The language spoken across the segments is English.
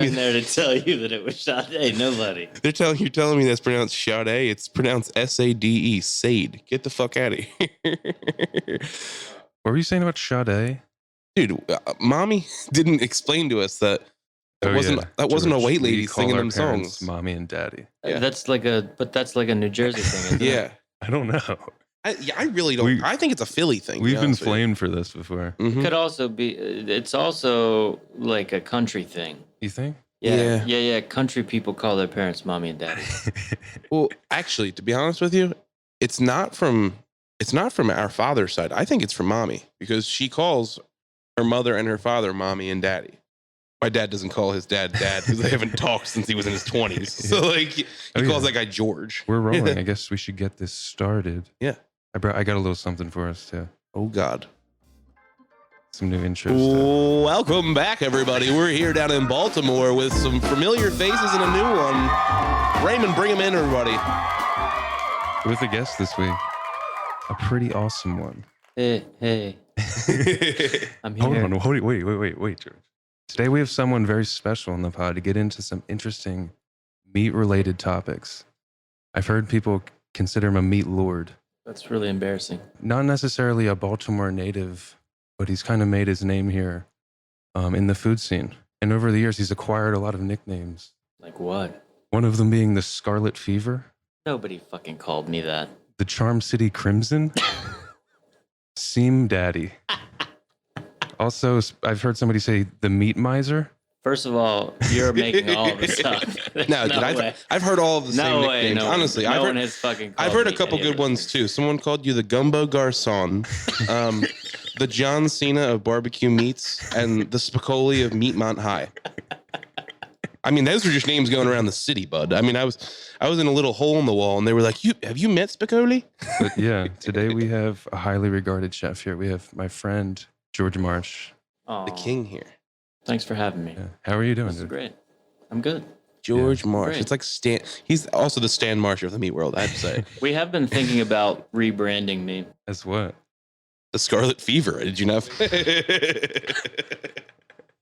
in there to tell you that it was Sade. Nobody. They're telling me that's pronounced Sade. It's pronounced Sade. Sade. Get the fuck out of here. What were you saying about Sade? Dude, mommy didn't explain to us that wasn't a white lady singing them songs. Mommy and daddy. Yeah. That's like a New Jersey thing. Isn't it? I don't know. I really don't. I think it's a Philly thing. We've been flamed for this before. Mm-hmm. Could also be. It's also like a country thing. You think? Yeah. Country people call their parents mommy and daddy. Well, actually, to be honest with you, it's not from our father's side. I think it's from mommy, because she calls her mother and her father mommy and daddy. My dad doesn't call his dad because they haven't talked since he was in his 20s. So like he calls that guy George. We're rolling. I guess we should get this started. Yeah. I got a little something for us too. Oh God. Some new intro stuff. Welcome back, everybody. We're here down in Baltimore with some familiar faces and a new one. Raymond, bring him in, everybody. With a guest this week. A pretty awesome one. Hey. I'm here. Hold on. Wait, George. Today we have someone very special on the pod to get into some interesting meat-related topics. I've heard people consider him a meat lord. That's really embarrassing. Not necessarily a Baltimore native, but he's kind of made his name here in the food scene. And over the years, he's acquired a lot of nicknames. Like what? One of them being the Scarlet Fever. Nobody fucking called me that. The Charm City Crimson. Seam Daddy. Also, I've heard somebody say the Meat Miser. First of all, you're making all this up. No, dude, I've heard all of the same nicknames. Honestly, I've heard a couple good ones too. Someone called you the Gumbo Garcon, the John Cena of barbecue meats, and the Spicoli of Meat Mont High. I mean, those were just names going around the city, bud. I mean, I was in a little hole in the wall, and they were like, have you met Spicoli?" But yeah, today we have a highly regarded chef here. We have my friend George Marsh, the king here. Thanks for having me. Yeah. How are you doing? This is great. I'm good. George Marsh. Great. It's like Stan. He's also the Stan Marsh of the meat world, I'd say. We have been thinking about rebranding me. As what? The Scarlet Fever. Did you know?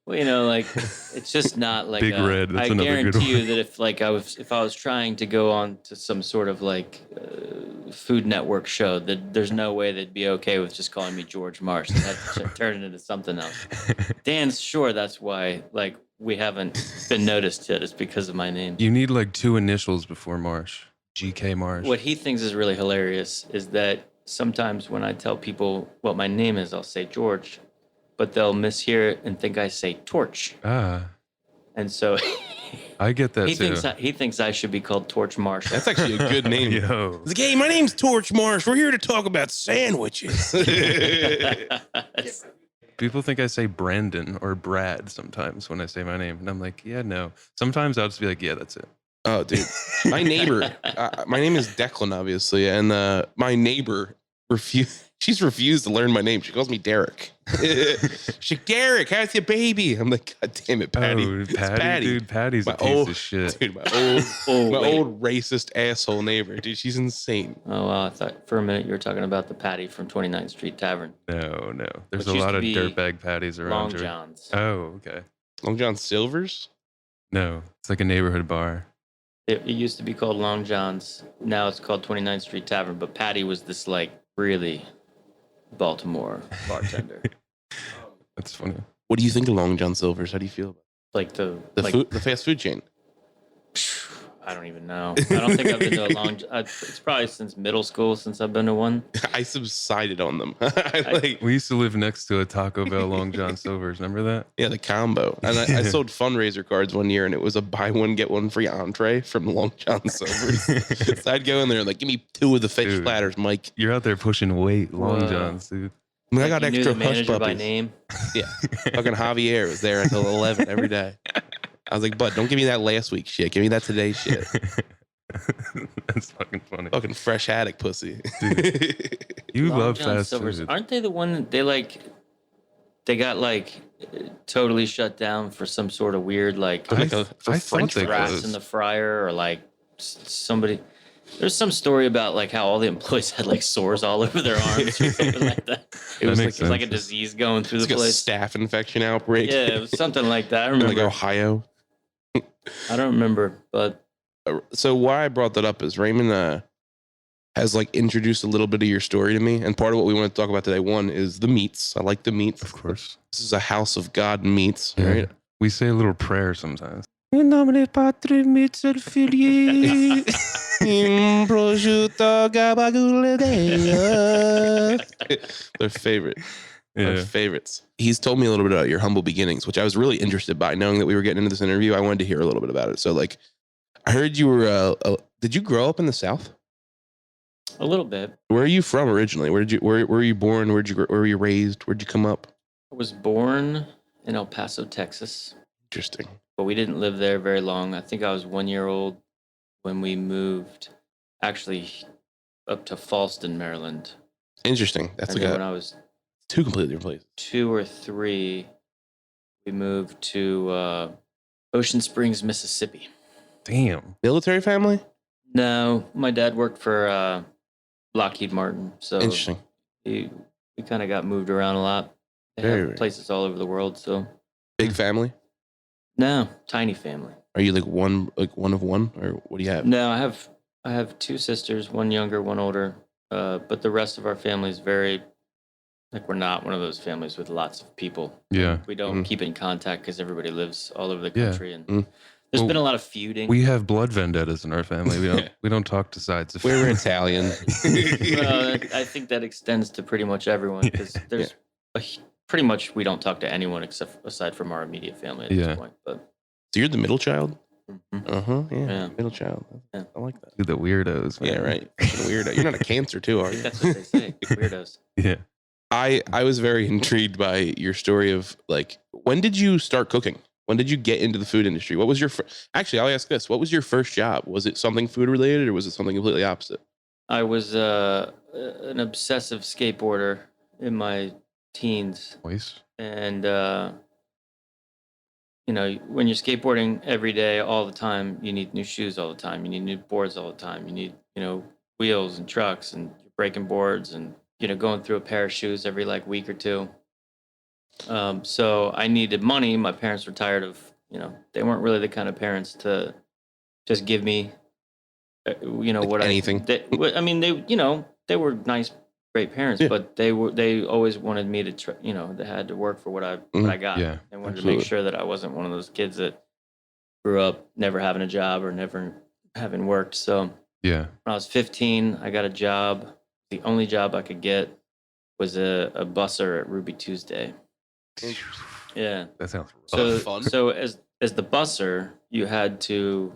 Well, like it's just not like Big Red. That's I guarantee you that if I was trying to go on to some sort of like Food Network show, that there's no way they'd be okay with just calling me George Marsh. They had to turn it into something else. Dan's sure that's why like we haven't been noticed yet. It's because of my name. You need like 2 initials before Marsh. GK Marsh. What he thinks is really hilarious is that sometimes when I tell people what my name is, I'll say George, but they'll mishear it and think I say Torch. And so I get that he thinks I should be called Torch Marsh. That's actually a good name. Yo. He's like, hey, my name's Torch Marsh. We're here to talk about sandwiches. People think I say Brandon or Brad sometimes when I say my name. And I'm like, yeah, no. Sometimes I'll just be like, yeah, that's it. Oh, dude. My neighbor, my name is Declan, obviously. And my neighbor she's refused to learn my name. She calls me Derek. She's like, Derek, how's your baby? I'm like, God damn it, Patty. Oh, it's Patty. Dude, Patty's a piece of shit. Dude, my old racist asshole neighbor. Dude, she's insane. Oh, wow. I thought for a minute you were talking about the Patty from 29th Street Tavern. No. There's a lot of dirtbag patties around here. Long John's. Oh, okay. Long John Silver's? No, it's like a neighborhood bar. It used to be called Long John's. Now it's called 29th Street Tavern. But Patty was this like really Baltimore bartender. That's funny. What do you think of Long John Silver's? How do you feel about it? The fast food chain? I don't even know. I don't think I've been to a long. It's probably since middle school since I've been to one. I subsided on them. We used to live next to a Taco Bell Long John Silver's. Remember that? Yeah, the combo. And I sold fundraiser cards one year, and it was a buy one get one free entree from Long John Silver's. So I'd go in there and like, give me 2 of the fish platters, Mike. You're out there pushing weight, Long John's, dude. I mean, I got extra hush puppies by name. Yeah, fucking Javier was there until 11 every day. I was like, bud, don't give me that last week shit. Give me that today shit. That's fucking funny. Fucking fresh attic pussy. Dude, you love fast food. Aren't they the one they got like totally shut down for some sort of weird like French rats in the fryer or like somebody. There's some story about like how all the employees had like sores all over their arms or something like that. It was like a disease going through the place. A staph infection outbreak. Yeah, it was something like that. I remember like Ohio. I don't remember, but so why I brought that up is Raymond has like introduced a little bit of your story to me, and part of what we want to talk about today, one is the meats. I like the meats, of course. This is a house of God meats, Yeah. right? We say a little prayer sometimes. In nomine Patri et Filii in prosciutto gabagool Deo. Their favorite. Our favorites. He's told me a little bit about your humble beginnings, which I was really interested by. Knowing that we were getting into this interview, I wanted to hear a little bit about it. So, like, I heard you were. Did you grow up in the South? A little bit. Where are you from originally? Where were you born? Where were you raised? Where'd you come up? I was born in El Paso, Texas. Interesting. But we didn't live there very long. I think I was 1 year old when we moved, actually, up to Falston, Maryland. Interesting. That's like when I was 2 completely different places. 2 or 3, we moved to Ocean Springs, Mississippi. Damn. Military family? No, my dad worked for Lockheed Martin, so interesting. We kind of got moved around a lot. They have places all over the world. So big family? No, tiny family. Are you like one of one, or what do you have? No, I have 2 sisters, one younger, one older. But the rest of our family is very, like, we're not one of those families with lots of people. Yeah, we don't keep in contact because everybody lives all over the country, and there's been a lot of feuding. We have blood vendettas in our family. We don't talk to sides. We're Italian. Well, I think that extends to pretty much everyone because there's pretty much we don't talk to anyone aside from our immediate family at this point. But so you're the middle child. Mm-hmm. Yeah, middle child. Yeah. I like that. Dude, the weirdos. Man. Yeah, right. Weirdo. You're not a cancer too, are you? That's what they say. Weirdos. Yeah. I was very intrigued by your story of, like, when did you start cooking? When did you get into the food industry? What was your actually? I'll ask this: what was your first job? Was it something food related, or was it something completely opposite? I was an obsessive skateboarder in my teens, and you know, when you're skateboarding every day, all the time, you need new shoes all the time. You need new boards all the time. You need, you know, wheels and trucks, and you're breaking boards, and, you know, going through a pair of shoes every like week or 2. So I needed money. My parents were tired of, you know, they weren't really the kind of parents to just give me, you know, like anything. I mean, they, you know, they were nice, great parents, but they always wanted me to, you know, they had to work for what I got. Yeah, they wanted to make sure that I wasn't one of those kids that grew up never having a job or never having worked. So when I was 15, I got a job. The only job I could get was a busser at Ruby Tuesday. Yeah, that sounds fun. So as the busser, you had to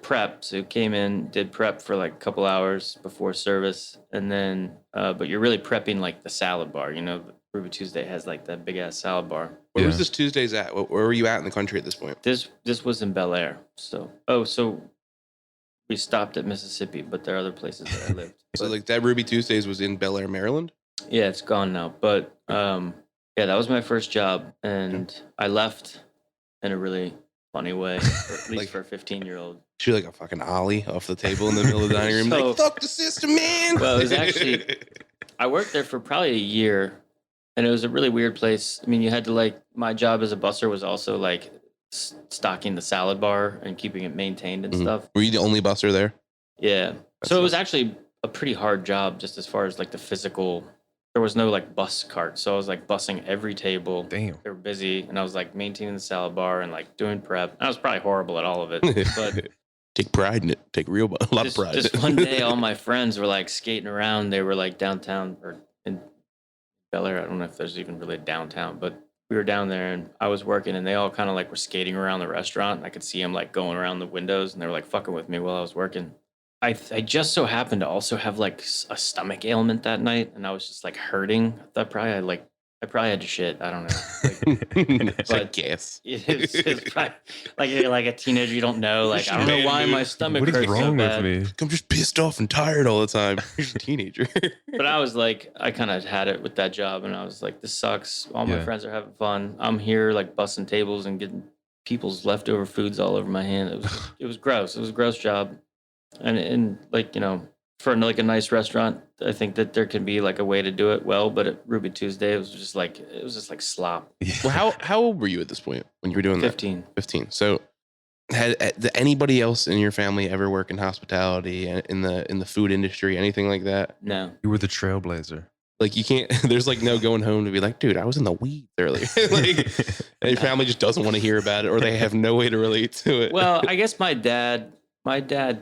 prep. So you came in, did prep for like a couple hours before service, and then but you're really prepping like the salad bar. You know, Ruby Tuesday has like that big ass salad bar. Where was this Tuesdays at? Where were you at in the country at this point? This was in Bel Air. So we stopped at Mississippi, but there are other places that I lived. So like that Ruby Tuesdays was in Bel Air, Maryland? Yeah, it's gone now. But yeah, that was my first job, and I left in a really funny way, or at least like, for a 15-year-old. She like a fucking ollie off the table in the middle of the dining room. So, like, fuck the system, man. Well, it was actually, I worked there for probably a year, and it was a really weird place. I mean, you had to like, my job as a busser was also like stocking the salad bar and keeping it maintained and stuff. Were you the only busser there? Yeah. So it was actually a pretty hard job just as far as like the physical. There was no like bus cart, so I was like bussing every table. Damn. They were busy, and I was like maintaining the salad bar and like doing prep. I was probably horrible at all of it, but take pride in it. Take a lot of pride. Just one day, all my friends were like skating around. They were like downtown or in Bel Air. I don't know if there's even really downtown, but we were down there, and I was working, and they all kind of like were skating around the restaurant. And I could see them like going around the windows, and they were like fucking with me while I was working. I just so happened to also have like a stomach ailment that night, and I was just like hurting. I probably had to shit. I don't know. But I guess it's probably, like you're like a teenager, you don't know. Like I don't know why my stomach hurts so bad. What is wrong with me? I'm just pissed off and tired all the time. You're a teenager. But I was like, I kind of had it with that job, and I was like, this sucks. All my friends are having fun. I'm here like bussing tables and getting people's leftover foods all over my hand. It was gross. It was a gross job. And like, you know, for like a nice restaurant, I think that there can be like a way to do it well. But at Ruby Tuesday, it was just like slop. Well, how old were you at this point when you were doing 15. that? 15. So Did anybody else in your family ever work in hospitality and in the food industry, anything like that? No. You were the trailblazer. Like you can't. There's like no going home to be like, dude, I was in the weeds earlier. Like, and your family just doesn't want to hear about it, or they have no way to relate to it. Well, I guess my dad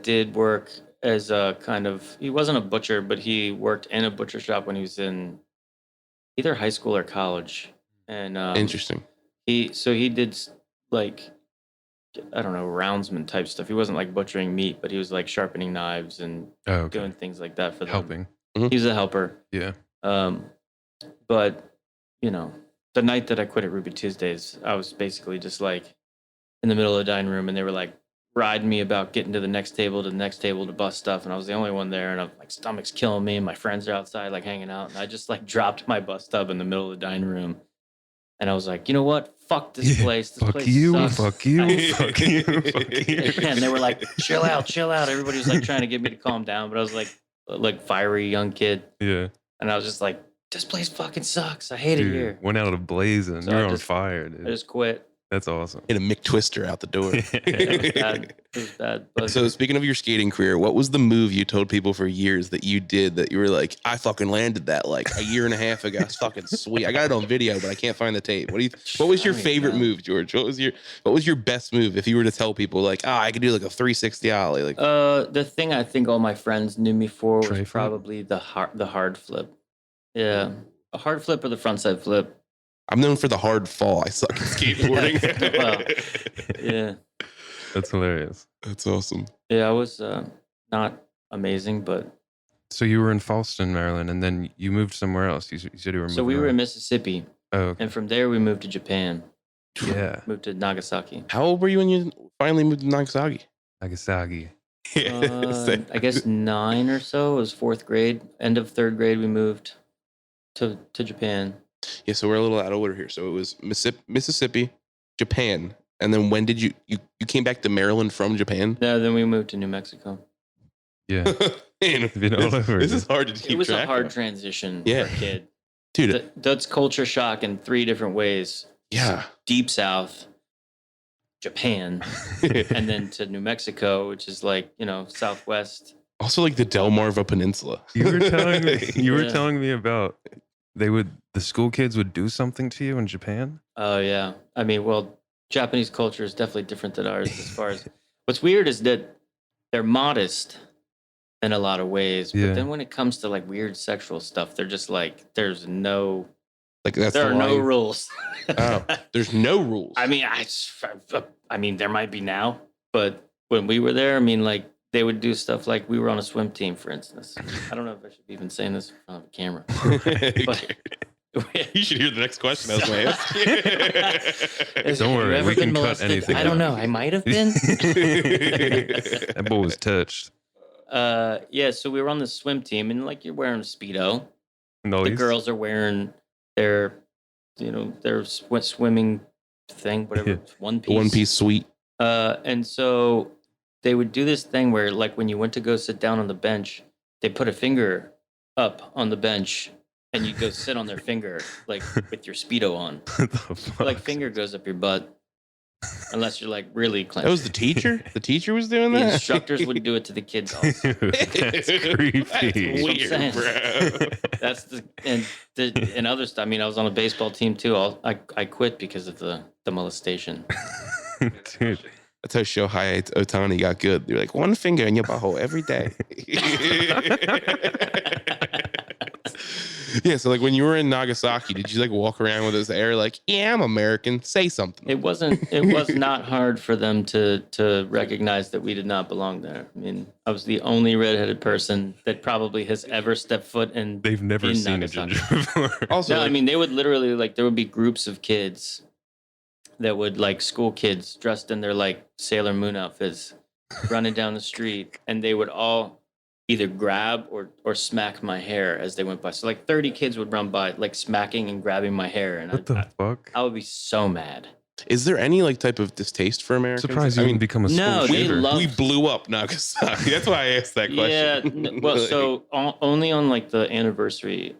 did work as a kind of. He wasn't a butcher, but he worked in a butcher shop when he was in either high school or college. And Interesting. He did like, I don't know, roundsman type stuff. He wasn't like butchering meat, but he was like sharpening knives and doing things like that for them. Helping. Mm-hmm. He was a helper. Yeah. But you know, the night that I quit at Ruby Tuesdays, I was basically just like in the middle of the dining room, and they were like riding me about getting to the next table to bust stuff, and I was the only one there, and I'm like, stomach's killing me, and my friends are outside like hanging out, and I just like dropped my bust tub in the middle of the dining room, and I was like, you know what? Fuck this place. This place sucks. Fuck you. Fuck you. And they were like, chill out. Everybody was like trying to get me to calm down, but I was like fiery young kid. Yeah. And I was just like, this place fucking sucks. I hate it here. Went out of blazing. So You're on fire, dude. I just quit. That's awesome. Hit a McTwister out the door. It was bad. But So speaking of your skating career, what was the move you told people for years that you did that you were like, I fucking landed that like a year and a half ago. It's fucking sweet. I got it on video, but I can't find the tape. What was your favorite move, George? What was your best move if you were to tell people like, I could do like a 360 ollie? Like the thing I think all my friends knew me for was probably the hard flip. Yeah. A hard flip or the frontside flip. I'm known for the hard fall. I suck at skateboarding. Yeah. That's hilarious. That's awesome. Yeah, I was not amazing, but. So you were in Falston, Maryland, and then you moved somewhere else. You said you were moving. So we were in Mississippi. Oh, okay. And from there we moved to Japan. Yeah. Moved to Nagasaki. How old were you when you finally moved to Nagasaki? Nagasaki. I guess 9 or so. It was 4th grade. End of 3rd grade, we moved to Japan. Yeah, so we're a little out of order here. So it was Mississippi, Japan, and then when did you came back to Maryland from Japan? No, then we moved to New Mexico. Yeah, Man, been all over. This is hard to keep track. It was a hard transition for a kid. Dude, that's culture shock in 3 different ways. Yeah. Deep South, Japan, and then to New Mexico, which is like, Southwest. Also like the Delmarva Peninsula. You were telling me about the school kids would do something to you in Japan? Oh yeah. I mean, well, Japanese culture is definitely different than ours as far as what's weird is that they're modest in a lot of ways, but then when it comes to like weird sexual stuff, they're just like there's no there are no rules. Oh, there's no rules. I mean, there might be now, but when we were there, I mean, like they would do stuff like we were on a swim team, for instance. I don't know if I should be even saying this in front of a camera. But, you should hear the next question I was going to ask. Don't worry, we can cut anything. I don't know. I might have been. That boy was touched. Yeah, so we were on the swim team, and like you're wearing a Speedo. No, the girls are wearing their swimming thing, whatever, one piece. One piece suite. And so they would do this thing where, like, when you went to go sit down on the bench, they put a finger up on the bench, and you go sit on their finger, like with your Speedo on. What the fuck? Like, finger goes up your butt, unless you're like really clenched. That was the teacher. The teacher was doing that. The instructors would do it to the kids also. That's creepy. That's weird, bro. That's and other stuff. I mean, I was on a baseball team too. I quit because of the molestation. Dude. That's how Shohei Ohtani got good. They're like, one finger in your butthole every day. Yeah, so like when you were in Nagasaki, did you like walk around with this air like, yeah, I'm American, say something? It was not hard for them to recognize that we did not belong there. I mean, I was the only redheaded person that probably has ever stepped foot in. They've never seen Nagasaki. a ginger before. Also, no, I mean, they would literally like there would be groups of kids that would like school kids dressed in their like Sailor Moon outfits running down the street, and they would all either grab or smack my hair as they went by. So like 30 kids would run by, like smacking and grabbing my hair, and What the fuck? I would be so mad. is there any like type of distaste for Americans? Surprised you didn't become a school No, they shooter. love- we blew up Nagasaki. That's why I asked that question. Yeah, well, so only on like the anniversary.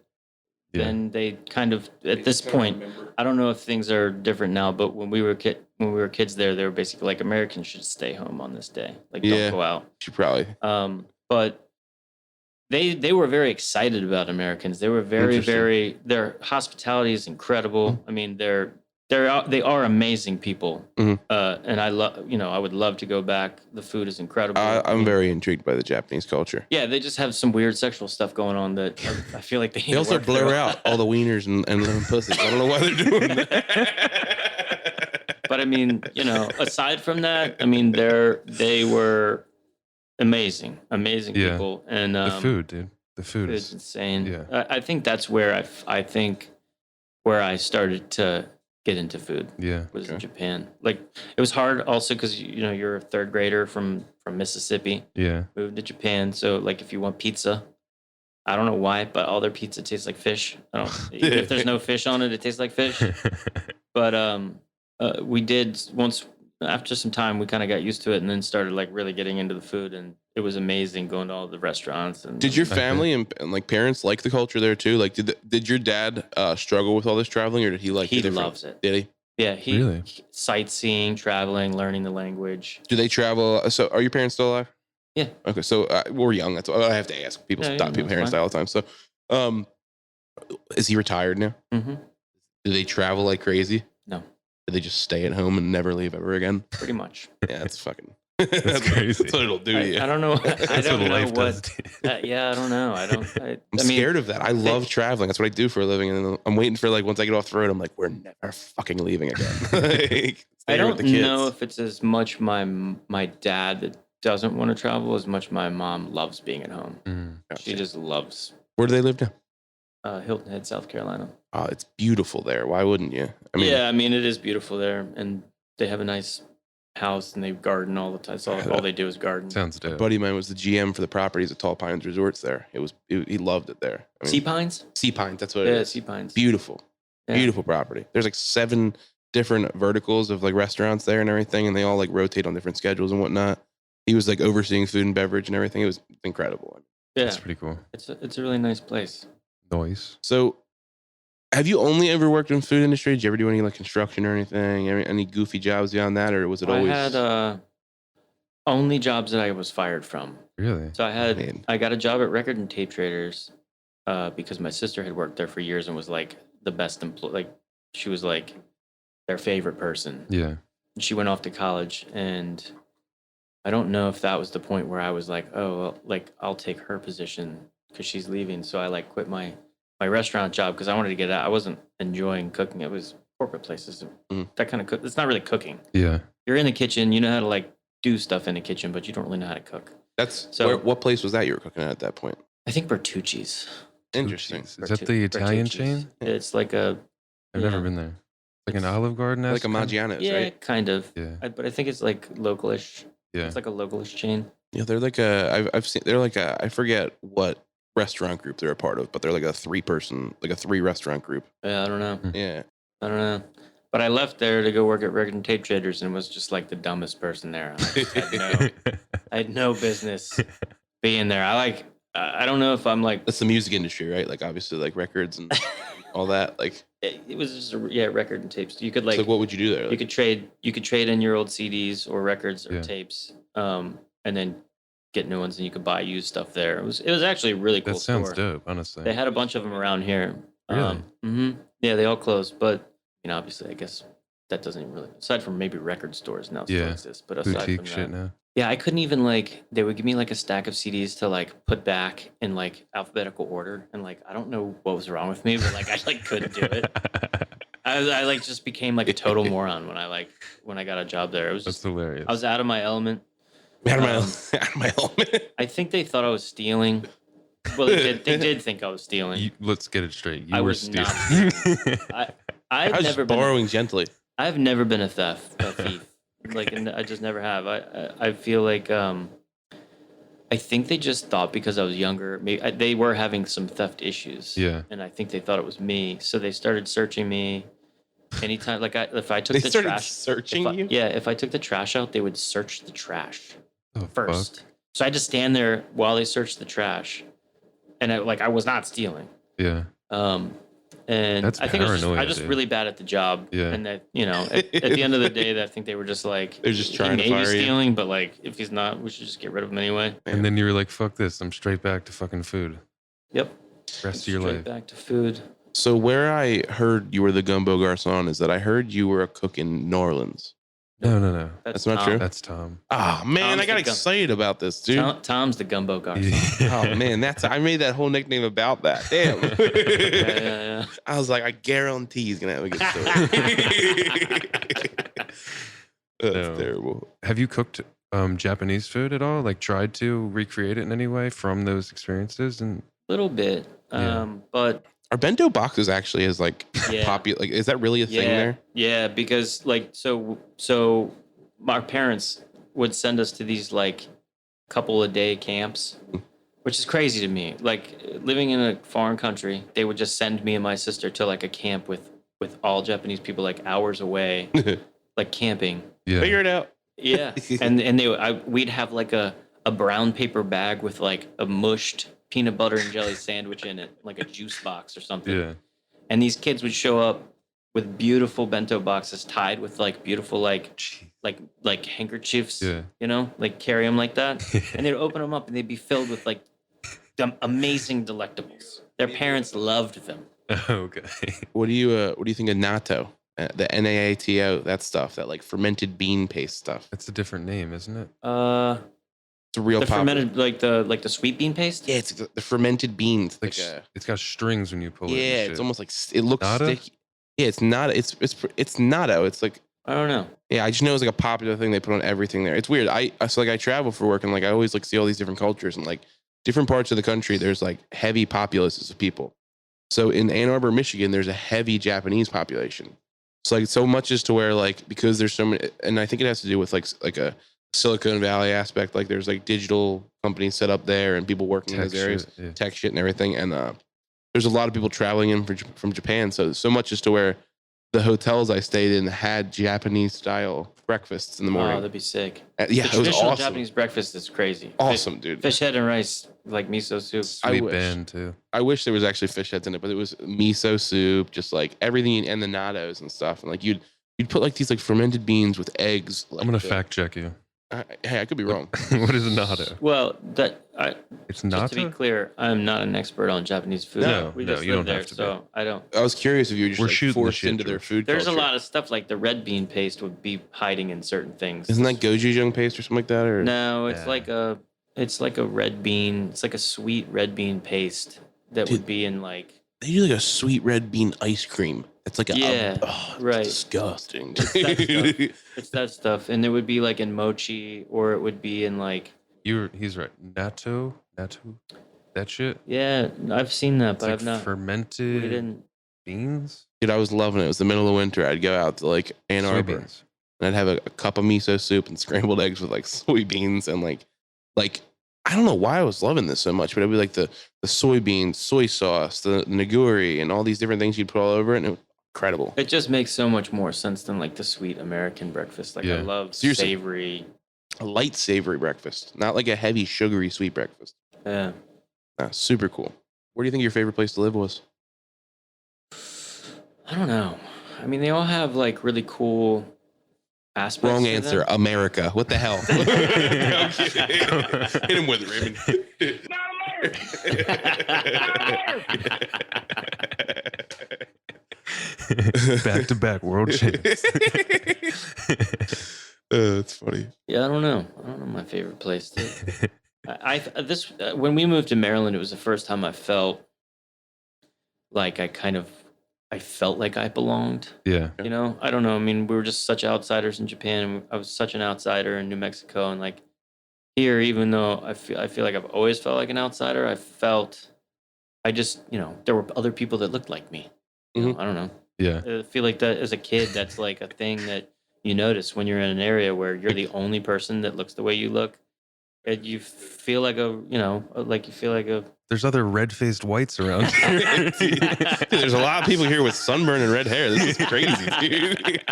Yeah. Then they kind of at this point, I don't know if things are different now, but when we were when we were kids there, they were basically like, Americans should stay home on this day. Like, don't go out. Should probably. But they were very excited about Americans. They were very their hospitality is incredible. I mean, they are amazing people. And I love, I would love to go back. The food is incredible. I'm very intrigued by the Japanese culture. Yeah, they just have some weird sexual stuff going on that I feel like they also blur out all the wieners and little pussies. I don't know why they're doing that. But I mean, aside from that, I mean, they were amazing people, and the food, dude. The food is insane. Yeah, I think that's where I think where I started to get into food. Yeah, was in Japan. Like, it was hard also because you're a third grader from Mississippi. Yeah, moved to Japan, so like if you want pizza, I don't know why, but all their pizza tastes like fish. Even if there's no fish on it, it tastes like fish. But we did once. After some time, we kind of got used to it, and then started like really getting into the food, and it was amazing going to all the restaurants. And did your family and like parents like the culture there too? Like, did your dad struggle with all this traveling, or did he like? He loves it. Did he? Yeah, he sightseeing, traveling, learning the language. Do they travel? So, are your parents still alive? Yeah. Okay, so we're young. That's what I have to ask. People stop people parents die all the time. So, is he retired now? Mm-hmm. Do they travel like crazy? No. Do they just stay at home and never leave ever again? Pretty much. Yeah, that's fucking. That's crazy. That's what it'll do to you. I don't know. I don't know life what. Yeah, I don't know. I'm scared of that. I love traveling. That's what I do for a living, and I'm waiting for like once I get off the road, I'm like, we're never fucking leaving again. Like, I don't know if it's as much my dad that doesn't want to travel as much my mom loves being at home. Gotcha. She just loves. Where do they live now? Hilton Head, South Carolina. Oh, it's beautiful there. Why wouldn't you? I mean, it is beautiful there, and they have a nice house, and they garden all the time. So all they do is garden. Sounds dope. A buddy of mine was the GM for the properties at Tall Pines Resorts there. He loved it there. I mean, Sea Pines? Sea Pines, that's what it is. Yeah, Sea Pines. Beautiful. Yeah. Beautiful property. There's like 7 different verticals of like restaurants there and everything, and they all like rotate on different schedules and whatnot. He was like overseeing food and beverage and everything. It was incredible. Yeah. That's pretty cool. It's a really nice place. Nice. So, have you only ever worked in food industry? Did you ever do any like construction or anything? Any goofy jobs beyond that, or was it always? I had only jobs that I was fired from. Really? So I got a job at Record and Tape Traders because my sister had worked there for years and was like the best employee. Like, she was like their favorite person. Yeah. She went off to college, and I don't know if that was the point where I was like, oh, well, like I'll take her position because she's leaving. So I like quit my restaurant job because I wanted to get out. I wasn't enjoying cooking. It was corporate places. That kind of it's not really cooking. Yeah. You're in the kitchen. You know how to like do stuff in the kitchen, but you don't really know how to cook. That's so. What place was that you were cooking at that point? I think Bertucci's. Interesting. Is that the Italian chain? It's like a. I've never been there. Like an Olive Garden. Like a Maggiano's, yeah, right? Kind of. Yeah. But I think it's like localish. Yeah. It's like a localish chain. Yeah, they're like I've seen. They're like I forget what restaurant group they're a part of, but they're like a 3 restaurant group. Yeah, I don't know. Yeah. I don't know. But I left there to go work at Record and Tape Traders and was just like the dumbest person there. I had no business being there. I don't know if I'm like. That's the music industry, right? Like obviously like records and all that. Like it was just record and tapes. You could like. So what would you do there? Like, you could trade in your old CDs or records or tapes, and then get new ones, and you could buy used stuff there. It was actually a really cool. That sounds dope, honestly. They had a bunch of them around here. Really? Yeah, they all closed, but obviously, I guess that doesn't even really. Aside from maybe record stores now still exist, but aside boutique from that, shit now. Yeah, I couldn't even like. They would give me like a stack of CDs to like put back in like alphabetical order, and like I don't know what was wrong with me, but like I like couldn't do it. I like just became like a total moron when I got a job there. It was That's just hilarious. I was out of my element. Out of my element. I think they thought I was stealing. Well, they did think I was stealing. Let's get it straight. I You were was stealing. not stealing. I've never been borrowing gently. I've never been a thief. Like, and I just never have. I feel like I think they just thought because I was younger, maybe they were having some theft issues. Yeah. And I think they thought it was me, so they started searching me. Anytime, like if I took They the started trash, searching you. Yeah, if I took the trash out, they would search the trash first. Fuck? So I just stand there while they searched the trash, and I was not stealing. Yeah. And That's I think paranoia, I was just dude. really bad at the job. Yeah. And that, at the end of the day, I think they were just like, they're just trying to he may fire be you. stealing, but like, if he's not, we should just get rid of him anyway. And then you were like, fuck this. I'm straight back to fucking food. Yep. Rest of your Straight life. back to food. So where I heard you were the gumbo garçon is that I heard you were a cook in New Orleans. No. That's not Tom. true? That's Tom. Oh, man, Tom's I got excited about this, dude. Tom's the gumbo garçon. Oh, man, I made that whole nickname about that. Damn. Yeah. I was like, I guarantee he's going to have a good story. That's terrible. Have you cooked Japanese food at all? Like tried to recreate it in any way from those experiences? And A little bit. But Are bento boxes actually as like popular? Like, is that really a thing there? Yeah, because like so our parents would send us to these like couple a day camps, which is crazy to me. Like living in a foreign country, they would just send me and my sister to like a camp with all Japanese people like hours away, like camping. Yeah. Figure it out. Yeah, and we'd have like a brown paper bag with like a mushed peanut butter and jelly sandwich in it, like a juice box or something. Yeah. And these kids would show up with beautiful bento boxes tied with like beautiful like handkerchiefs, like carry them like that. And they'd open them up and they'd be filled with like amazing delectables. Their parents loved them. Okay. What do you think of natto? The NAATO, that stuff, that like fermented bean paste stuff. That's a different name, isn't it? It's a real the fermented like the sweet bean paste. Yeah, it's the fermented beans. Like it's got strings when you pull it. Yeah, it's almost like it looks Natto? sticky. Yeah, it's not. It's natto. It's like I don't know. Yeah, I just know it's like a popular thing they put on everything there. It's weird. I travel for work and like I always like see all these different cultures and like different parts of the country. There's like heavy populaces of people. So in Ann Arbor, Michigan, there's a heavy Japanese population. So like so much is to where like because there's so many, and I think it has to do with like a Silicon Valley aspect. Like there's like digital companies set up there and people working in those areas, tech shit and everything. And there's a lot of people traveling in from Japan. So much is to where the hotels I stayed in had Japanese style breakfasts in the morning. Oh, that'd be sick. Yeah, the it was awesome. Japanese breakfast is crazy. Awesome, dude. Fish head and rice, like miso soup. Sweet band too. I wish there was actually fish heads in it, but it was miso soup, just like everything and the nattos and stuff. And like you'd put like these like fermented beans with eggs. Like I'm gonna fact check you. Hey, I could be wrong. What is a natto? Well, it's natto. Just to be clear, I'm not an expert on Japanese food. No, we just you live don't there, have to so I don't. I was curious if you were just We're like forced the into their food. There's culture. a lot of stuff like the red bean paste would be hiding in certain things. Isn't that gochujang paste or something like that? Or no, it's like a red bean. It's like a sweet red bean paste that would be in like. They do like a sweet red bean ice cream. It's like right. Disgusting. It's that stuff, and it would be like in mochi, or it would be in like. He's right. Natto, that shit. Yeah, I've seen that, but like I've not fermented. We didn't. Beans. Dude, I was loving it. It was the middle of winter. I'd go out to like Ann Arbor, Soybeans. and I'd have a cup of miso soup and scrambled eggs with like soybeans and like I don't know why I was loving this so much, but it'd be like the soybeans, soy sauce, the nigiri, and all these different things you'd put all over it, and it was incredible. It just makes so much more sense than like the sweet American breakfast. Like I love savory. A light savory breakfast, not like a heavy sugary sweet breakfast. Yeah. Super cool. Where do you think your favorite place to live was? I don't know. I mean, they all have like really cool aspects. Wrong answer. Them. America. What the hell? Hit him with it, Raymond. Back to back world champs. That's funny. Yeah, I don't know my favorite place. When we moved to Maryland, it was the first time I felt like I felt like I belonged. Yeah. You know, I don't know. I mean, we were just such outsiders in Japan, and I was such an outsider in New Mexico, and like here, even though I feel like I've always felt like an outsider, I just, there were other people that looked like me. You know, I don't know. Yeah. I feel like that as a kid, that's like a thing that you notice when you're in an area where you're the only person that looks the way you look. And you feel like there's other red-faced whites around here. There's a lot of people here with sunburn and red hair. This is crazy, dude.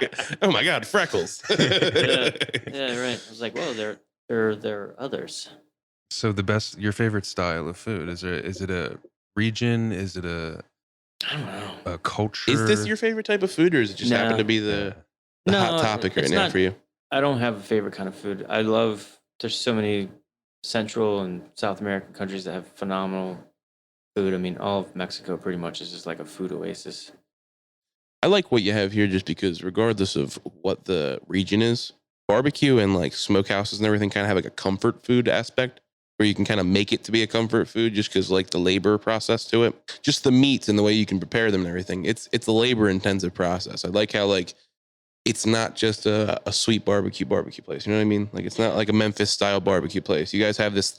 Oh my God, freckles. Yeah, right. I was like, whoa, there are others. So your favorite style of food, is it a region? Is it a I don't know. A culture. Is this your favorite type of food, or does it just happen to be the hot topic right now for you? I don't have a favorite kind of food. There's so many Central and South American countries that have phenomenal food. I mean, all of Mexico pretty much is just like a food oasis. I like what you have here just because regardless of what the region is, barbecue and like smokehouses and everything kind of have like a comfort food aspect where you can kind of make it to be a comfort food just because like the labor process to it, just the meats and the way you can prepare them and everything. It's a labor intensive process. I like how like it's not just a sweet barbecue place. You know what I mean? Like it's not like a Memphis style barbecue place. You guys have this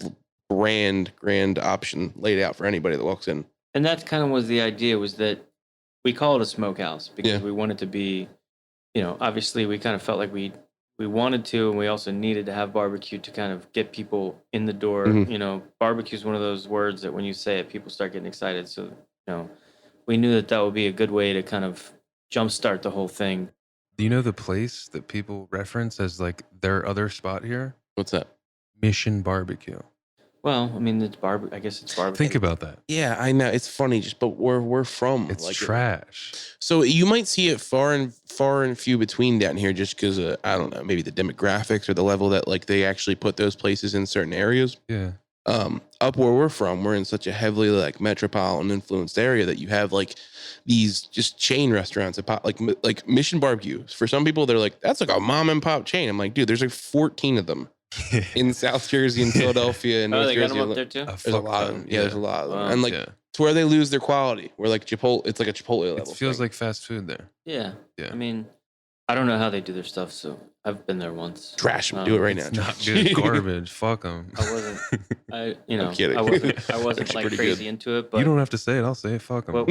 grand option laid out for anybody that walks in. And that kind of was the idea, was that we call it a smokehouse because we wanted to be, obviously we kind of felt like we wanted to, and we also needed to have barbecue to kind of get people in the door. Mm-hmm. Barbecue is one of those words that when you say it, people start getting excited. So, we knew that would be a good way to kind of jumpstart the whole thing. Do you know the place that people reference as like their other spot here? What's that? Mission Barbecue. Well, I mean, I guess it's barbecue. Think about that. Yeah, I know. It's funny, but where we're from, it's like trash. So you might see it far and few between down here, just because I don't know, maybe the demographics or the level that like they actually put those places in certain areas. Yeah. Up where we're from, we're in such a heavily like metropolitan influenced area that you have like these just chain restaurants that pop, like Mission Barbecue. For some people, they're like, that's like a mom and pop chain. I'm like, dude, there's like 14 of them. In South Jersey and Philadelphia and North they Jersey. Got them up there too? There's a lot of them. Yeah, there's a lot of them. Wow. And like to where they lose their quality. Where like Chipotle, it's like a Chipotle level. It feels like fast food there. Yeah. I mean, I don't know how they do their stuff, so I've been there once. Trash them. Do it right now. Not good. Garbage. Fuck them. I'm kidding. I wasn't like crazy good. Into it, but you don't have to say it. I'll say it. Fuck them. But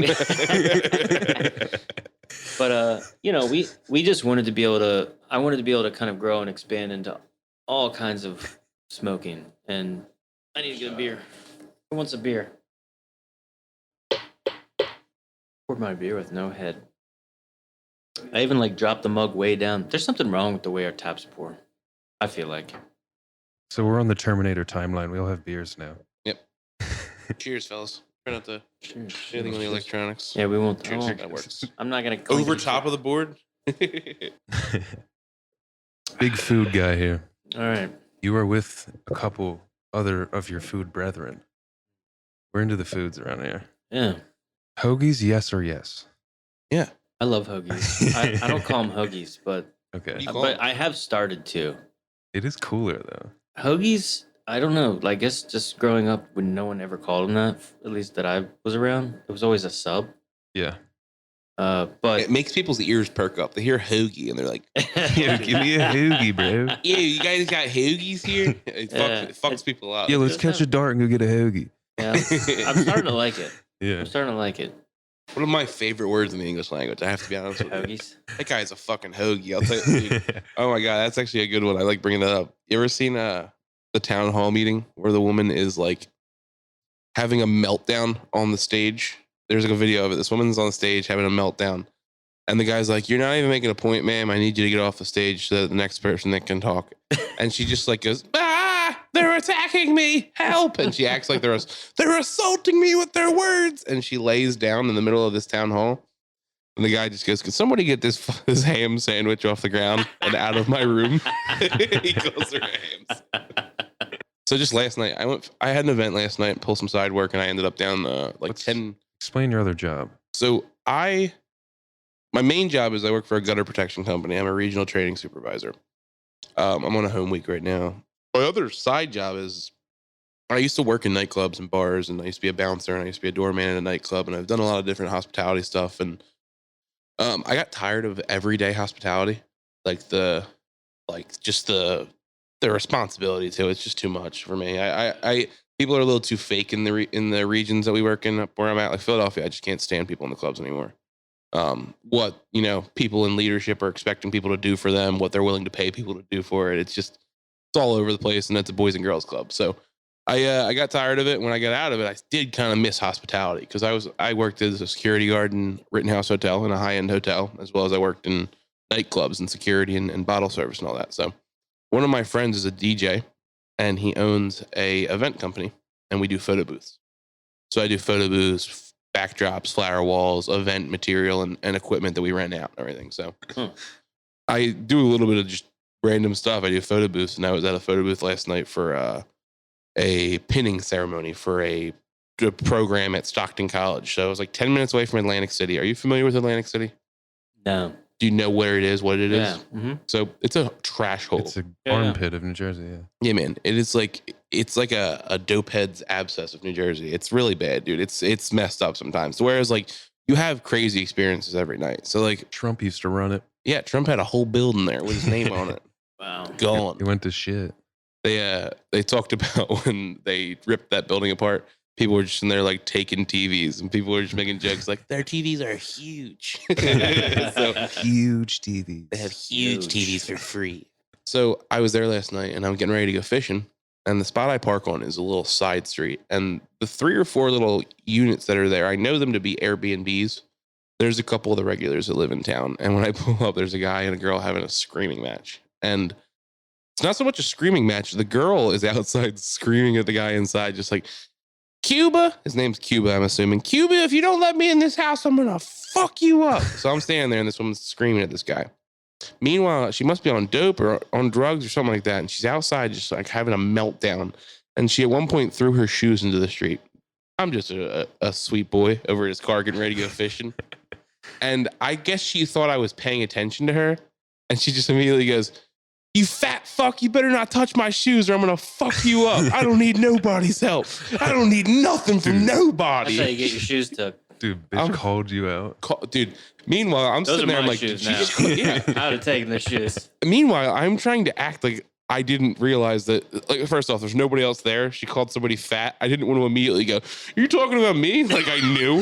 we just wanted to be able to. I wanted to be able to kind of grow and expand into all kinds of smoking, and I need to get a beer. Who wants a beer? Poured my beer with no head. I even like dropped the mug way down. There's something wrong with the way our taps pour, I feel like. So we're on the Terminator timeline. We all have beers now. Yep. Cheers, fellas. Try not to anything on the electronics. Yeah, we won't. Cheers. That works. I'm not gonna over top of the board. Big food guy here. All right. You are with a couple other of your food brethren. We're into the foods around here. Yeah. Hoagies, yes or yes? Yeah. I love hoagies. I don't call them hoagies, but okay. But I have started to. It is cooler though. Hoagies, I don't know. I guess just growing up when no one ever called them that, at least that I was around, it was always a sub. Yeah. But it makes people's ears perk up. They hear hoagie and they're like, "Yeah, give me a hoagie, bro." Yeah, you guys got hoagies here. It fucks people up. Yeah, let's catch a dart and go get a hoagie. Yeah, I'm starting to like it. Yeah, I'm starting to like it. One of my favorite words in the English language. I have to be honest with you. Hoagies. That guy's a fucking hoagie. I'll tell you. Dude. Oh my god, that's actually a good one. I like bringing that up. You ever seen the town hall meeting where the woman is like having a meltdown on the stage? There's like a video of it. This woman's on the stage having a meltdown. And the guy's like, "You're not even making a point, ma'am. I need you to get off the stage so that the next person that can talk." And she just like goes, "They're attacking me. Help." And she acts like they're assaulting me with their words. And she lays down in the middle of this town hall. And the guy just goes, "Can somebody get this ham sandwich off the ground and out of my room?" He calls her hams. So just last night, I had an event last night, pull some side work, and I ended up down 10. Explain your other job. So my main job is I work for a gutter protection company. I'm a regional training supervisor. I'm on a home week right now. My other side job is I used to work in nightclubs and bars, and I used to be a bouncer, and I used to be a doorman in a nightclub, and I've done a lot of different hospitality stuff. And I got tired of everyday hospitality, just the responsibility to it. It's just too much for me. I people are a little too fake in the regions that we work in, up where I'm at, like Philadelphia. I just can't stand people in the clubs anymore. What people in leadership are expecting people to do for them, what they're willing to pay people to do for it. It's all over the place, and that's a boys and girls club. So I got tired of it. When I got out of it, I did kind of miss hospitality because I worked as a security guard in Rittenhouse Hotel, in a high end hotel, as well as I worked in nightclubs and security and bottle service and all that. So one of my friends is a DJ, and he owns a event company, and we do photo booths. So I do photo booths, backdrops, flower walls, event material, and equipment that we rent out and everything. So I do a little bit of just random stuff. I do photo booths, and I was at a photo booth last night for a pinning ceremony for a program at Stockton College. So I was like 10 minutes away from Atlantic City. Are you familiar with Atlantic City? No. Do you know where it is, what it is? Yeah. Mm-hmm. So it's a trash hole. It's a armpit of New Jersey. Yeah. Yeah, man. It's like a dope head's abscess of New Jersey. It's really bad, dude. It's messed up sometimes. Whereas like you have crazy experiences every night. So like Trump used to run it. Yeah, Trump had a whole building there with his name on it. Wow. Gone. He went to shit. They talked about when they ripped that building apart. People were just in there like taking TVs, and people were just making jokes like their TVs are huge. So huge TVs. They have huge TVs for free. So I was there last night, and I'm getting ready to go fishing. And the spot I park on is a little side street. And the 3 or 4 little units that are there, I know them to be Airbnbs. There's a couple of the regulars that live in town. And when I pull up, there's a guy and a girl having a screaming match. And it's not so much a screaming match. The girl is outside screaming at the guy inside, just like, Cuba, his name's Cuba, I'm assuming. Cuba, if you don't let me in this house, I'm gonna fuck you up. So I'm standing there and this woman's screaming at this guy. Meanwhile, she must be on dope or on drugs or something like that. And she's outside just like having a meltdown. And she at one point threw her shoes into the street. I'm just a sweet boy over at his car getting ready to go fishing. And I guess she thought I was paying attention to her. And she just immediately goes, you fat fuck, you better not touch my shoes or I'm going to fuck you up. I don't need nobody's help. I don't need nothing from nobody. That's how you get your shoes took. Dude, bitch called you out. Dude, meanwhile, I'm Those sitting there, I'm like, shoes yeah. I would have taken the shoes. Meanwhile, I'm trying to act like I didn't realize that, like, first off, there's nobody else there. She called somebody fat. I didn't want to immediately go, you're talking about me? Like I knew.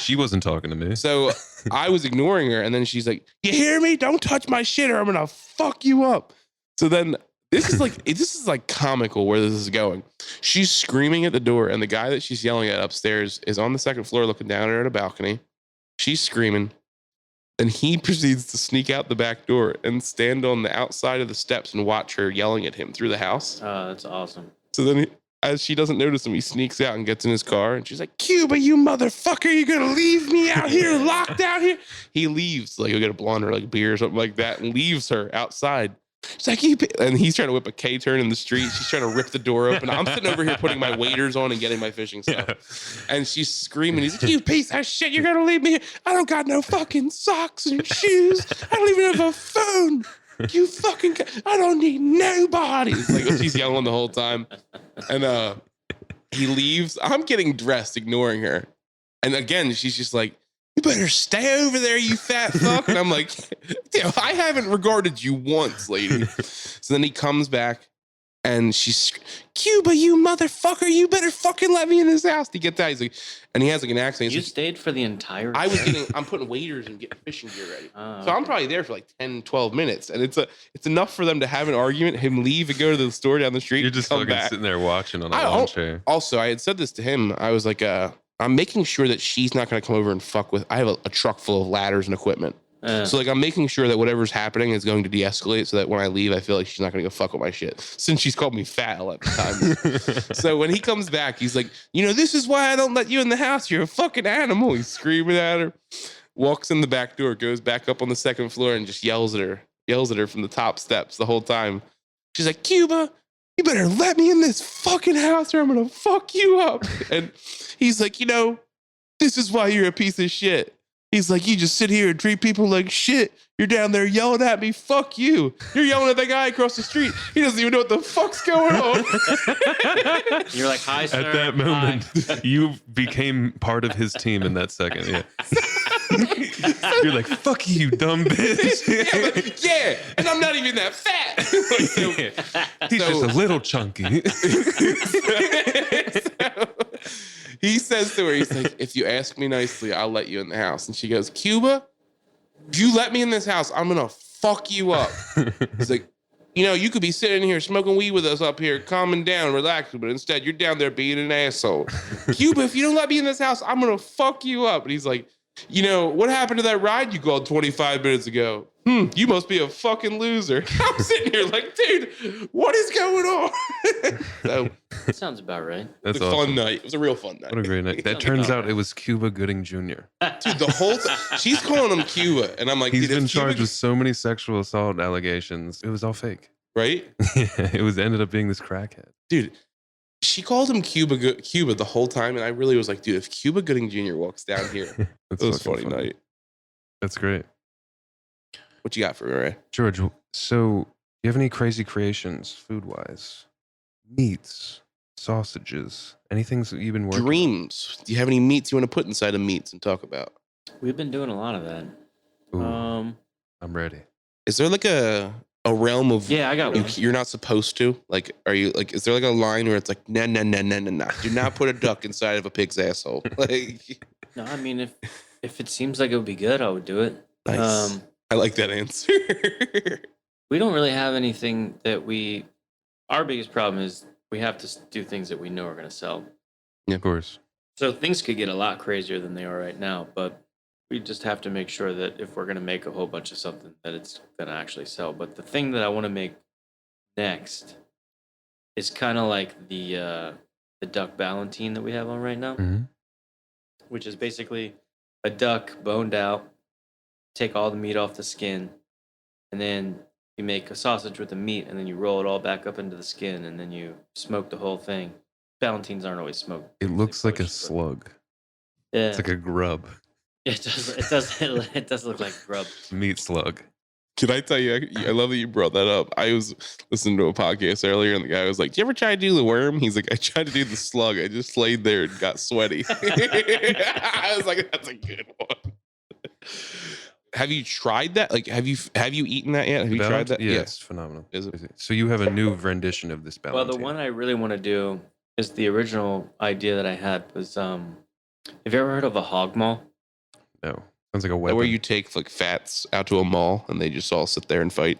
She wasn't talking to me. So I was ignoring her. And then she's like, you hear me? Don't touch my shit or I'm going to fuck you up. So then this is like comical where this is going. She's screaming at the door. And the guy that she's yelling at upstairs is on the second floor looking down at her at a balcony. She's screaming. And he proceeds to sneak out the back door and stand on the outside of the steps and watch her yelling at him through the house. Oh, that's awesome. So then, as she doesn't notice him, he sneaks out and gets in his car. And she's like, Cuba, you motherfucker, you gonna leave me out here, locked out here? He leaves, like, he'll get a blonde or like a beer or something like that, and leaves her outside. She's like, and he's trying to whip a K-turn in the street. She's trying to rip the door open. I'm sitting over here putting my waders on and getting my fishing stuff. Yeah. And she's screaming, he's like, you piece of shit, you're going to leave me here. I don't got no fucking socks and shoes. I don't even have a phone. You fucking, I don't need nobody. It's like, she's yelling the whole time. And he leaves. I'm getting dressed, ignoring her. And again, she's just like, you better stay over there, you fat fuck. And I'm like, I haven't regarded you once, lady. So then he comes back and she's, Cuba, you motherfucker, you better fucking let me in this house. He gets out, he's like, and he has like an accent. You like, stayed for the entire I'm putting waders and getting fishing gear ready. So I'm probably there for like 10, 12 minutes. And it's enough for them to have an argument, him leave and go to the store down the street. You're just fucking sitting there watching on a lawn chair. Also, I had said this to him. I was like, I'm making sure that she's not going to come over and fuck with. I have a truck full of ladders and equipment. So like I'm making sure that whatever's happening is going to de-escalate so that when I leave, I feel like she's not going to go fuck with my shit. Since she's called me fat 11 times. So when he comes back, he's like, this is why I don't let you in the house. You're a fucking animal. He's screaming at her. Walks in the back door, goes back up on the second floor and just yells at her from the top steps the whole time. She's like, Cuba, you better let me in this fucking house or I'm going to fuck you up. And he's like, this is why you're a piece of shit. He's like, you just sit here and treat people like shit. You're down there yelling at me. Fuck you. You're yelling at that guy across the street. He doesn't even know what the fuck's going on. You're like, hi, sir. At that moment, you became part of his team in that second. Yeah. You're like, fuck you, dumb bitch. Yeah, and I'm not even that fat. He's just a little chunky. He says to her, he's like, if you ask me nicely, I'll let you in the house. And she goes, Cuba, if you let me in this house, I'm going to fuck you up. He's like, you could be sitting here smoking weed with us up here, calming down, relaxing, but instead you're down there being an asshole. Cuba, if you don't let me in this house, I'm going to fuck you up. And he's like, what happened to that ride you called 25 minutes ago? You must be a fucking loser. I'm sitting here like, dude, what is going on? So that sounds about right. That's a fun night. It was a real fun night. What a great night. That turns out it was Cuba Gooding Jr. Dude, the whole time she's calling him Cuba, and I'm like, he's been charged with so many sexual assault allegations. It was all fake, right? It ended up being this crackhead, dude. She called him Cuba the whole time, and I really was like, dude, if Cuba Gooding Jr. walks down here, it was a funny night. That's great. What you got for me, Ray? George, so do you have any crazy creations, food-wise? Meats, sausages, anything that you've been working Dreams. Do you have any meats you want to put inside of meats and talk about? We've been doing a lot of that. Ooh, I'm ready. Is there like a realm of I got one. You're not supposed to? Like, are you like, is there like a line where it's like, nah. Do not put a duck inside of a pig's asshole. Like, no, I mean, if it seems like it would be good, I would do it. Nice. I like that answer. We don't really have anything that our biggest problem is we have to do things that we know are going to sell. Yeah, of course. So things could get a lot crazier than they are right now, but we just have to make sure that if we're going to make a whole bunch of something, that it's going to actually sell. But the thing that I want to make next is kind of like the duck ballantine that we have on right now, which is basically a duck boned out, take all the meat off the skin, and then you make a sausage with the meat, and then you roll it all back up into the skin, and then you smoke the whole thing. Ballantines aren't always smoked. It looks like a slug. Yeah, it's like a grub. It does look like grub. Meat slug. Can I tell you, I love that you brought that up. I was listening to a podcast earlier, and the guy was like, do you ever try to do the worm? He's like, I tried to do the slug. I just laid there and got sweaty. I was like, that's a good one. Have you tried that? Like, have you eaten that yet? Have you tried that? Yeah, it's phenomenal. Is it? So you have a new rendition of this ballantine. Well, the one I really want to do is the original idea that I had was, have you ever heard of a hog maul? No. Sounds like a weapon. Where you take like fats out to a mall and they just all sit there and fight.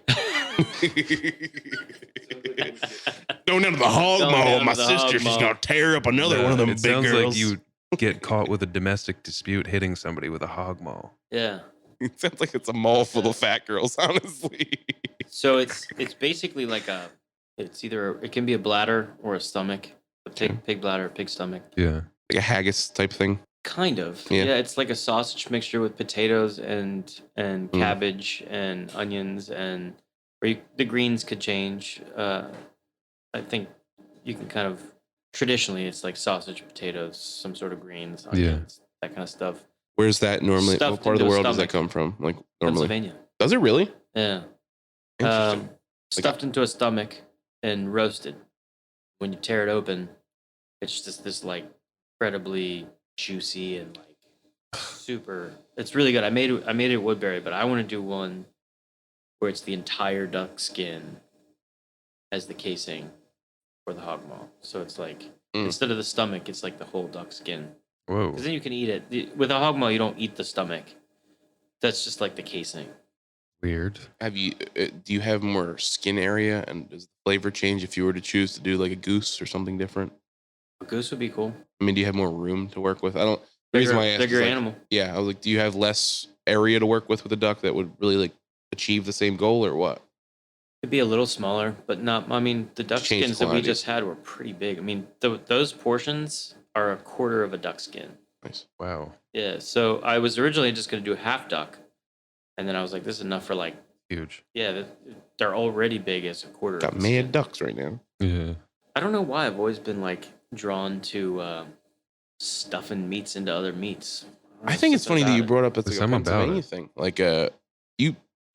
Going down to the hog mall, my sister, she's gonna tear up another one of them big girls. It sounds like you get caught with a domestic dispute hitting somebody with a hog maul. Yeah. It sounds like it's a mall full of fat girls, honestly. So it's basically like it can be a bladder or a stomach, a pig bladder, pig stomach. Yeah. Like a haggis type thing. Kind of. Yeah, it's like a sausage mixture with potatoes and cabbage and onions, and the greens could change. I think you can kind of traditionally it's like sausage, potatoes, some sort of greens, onions, that kind of stuff. Where's that normally? What part of the world does that come from? Like normally, Pennsylvania. Does it really? Yeah. Interesting. Stuffed into a stomach and roasted. When you tear it open, it's just this like incredibly juicy and like super. It's really good. I made it at Woodbury, but I want to do one where it's the entire duck skin as the casing for the hog maul. So it's like instead of the stomach, it's like the whole duck skin. Whoa! Because then you can eat it. With a hog maul, you don't eat the stomach. That's just like the casing. Weird. Have you? Do you have more skin area, and does the flavor change if you were to choose to do like a goose or something different? A goose would be cool. I mean, do you have more room to work with? I don't. The reason why I asked bigger is, like, animal. Yeah, I was like, do you have less area to work with a duck that would really like achieve the same goal, or what? It'd be a little smaller, but not. I mean, the duck skins that we just had were pretty big. I mean, those portions are a quarter of a duck skin. Nice. Wow. Yeah. So I was originally just going to do a half duck, and then I was like, this is enough for like huge. Yeah, they're already big as a quarter. Got mad ducks right now. Yeah. I don't know why I've always been like drawn to stuffing meats into other meats. I think it's funny that you brought up it's like a Pennsylvania thing. Like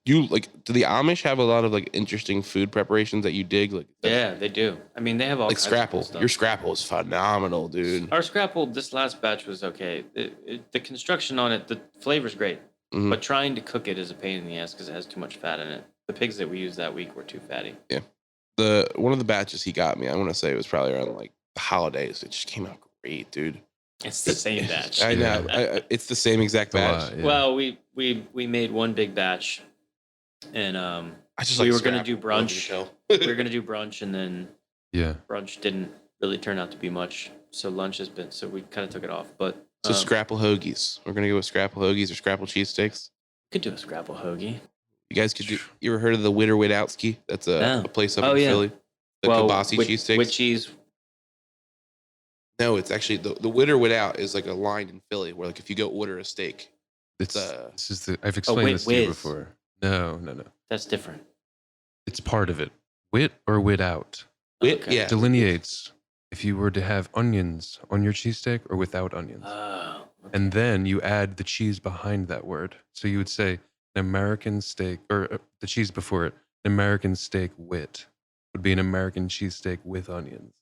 you like, do the Amish have a lot of like interesting food preparations that you dig? Like yeah, they do. I mean, they have all like kinds scrapple. Of cool stuff. Your scrapple is phenomenal, dude. Our scrapple, this last batch was okay. The construction on it, the flavor's great, but trying to cook it is a pain in the ass because it has too much fat in it. The pigs that we used that week were too fatty. Yeah. One of the batches he got me, I want to say it was probably around like the holidays. It just came out great, dude. It's the same batch. I know. It's the same exact batch. Yeah. Well, we made one big batch, and we were going to do brunch. We were going to do brunch, and then brunch didn't really turn out to be much. So lunch has been. So we kind of took it off. But so scrapple hoagies. We're going to go with scrapple hoagies or scrapple cheesesteaks. Could do a scrapple hoagie. You guys you ever heard of the Witter Witowski? That's a place up in Philly. The kielbasa cheesesteaks. With cheese. No, it's actually the Witter Without is like a line in Philly where like if you go order a steak, I've explained this to you before. No. That's different. It's part of it. Wit or without. Wit, yeah. Delineates if you were to have onions on your cheesesteak or without onions. Oh. Okay. And then you add the cheese behind that word. So you would say an American steak, or the cheese before it, an American steak wit would be an American cheesesteak with onions.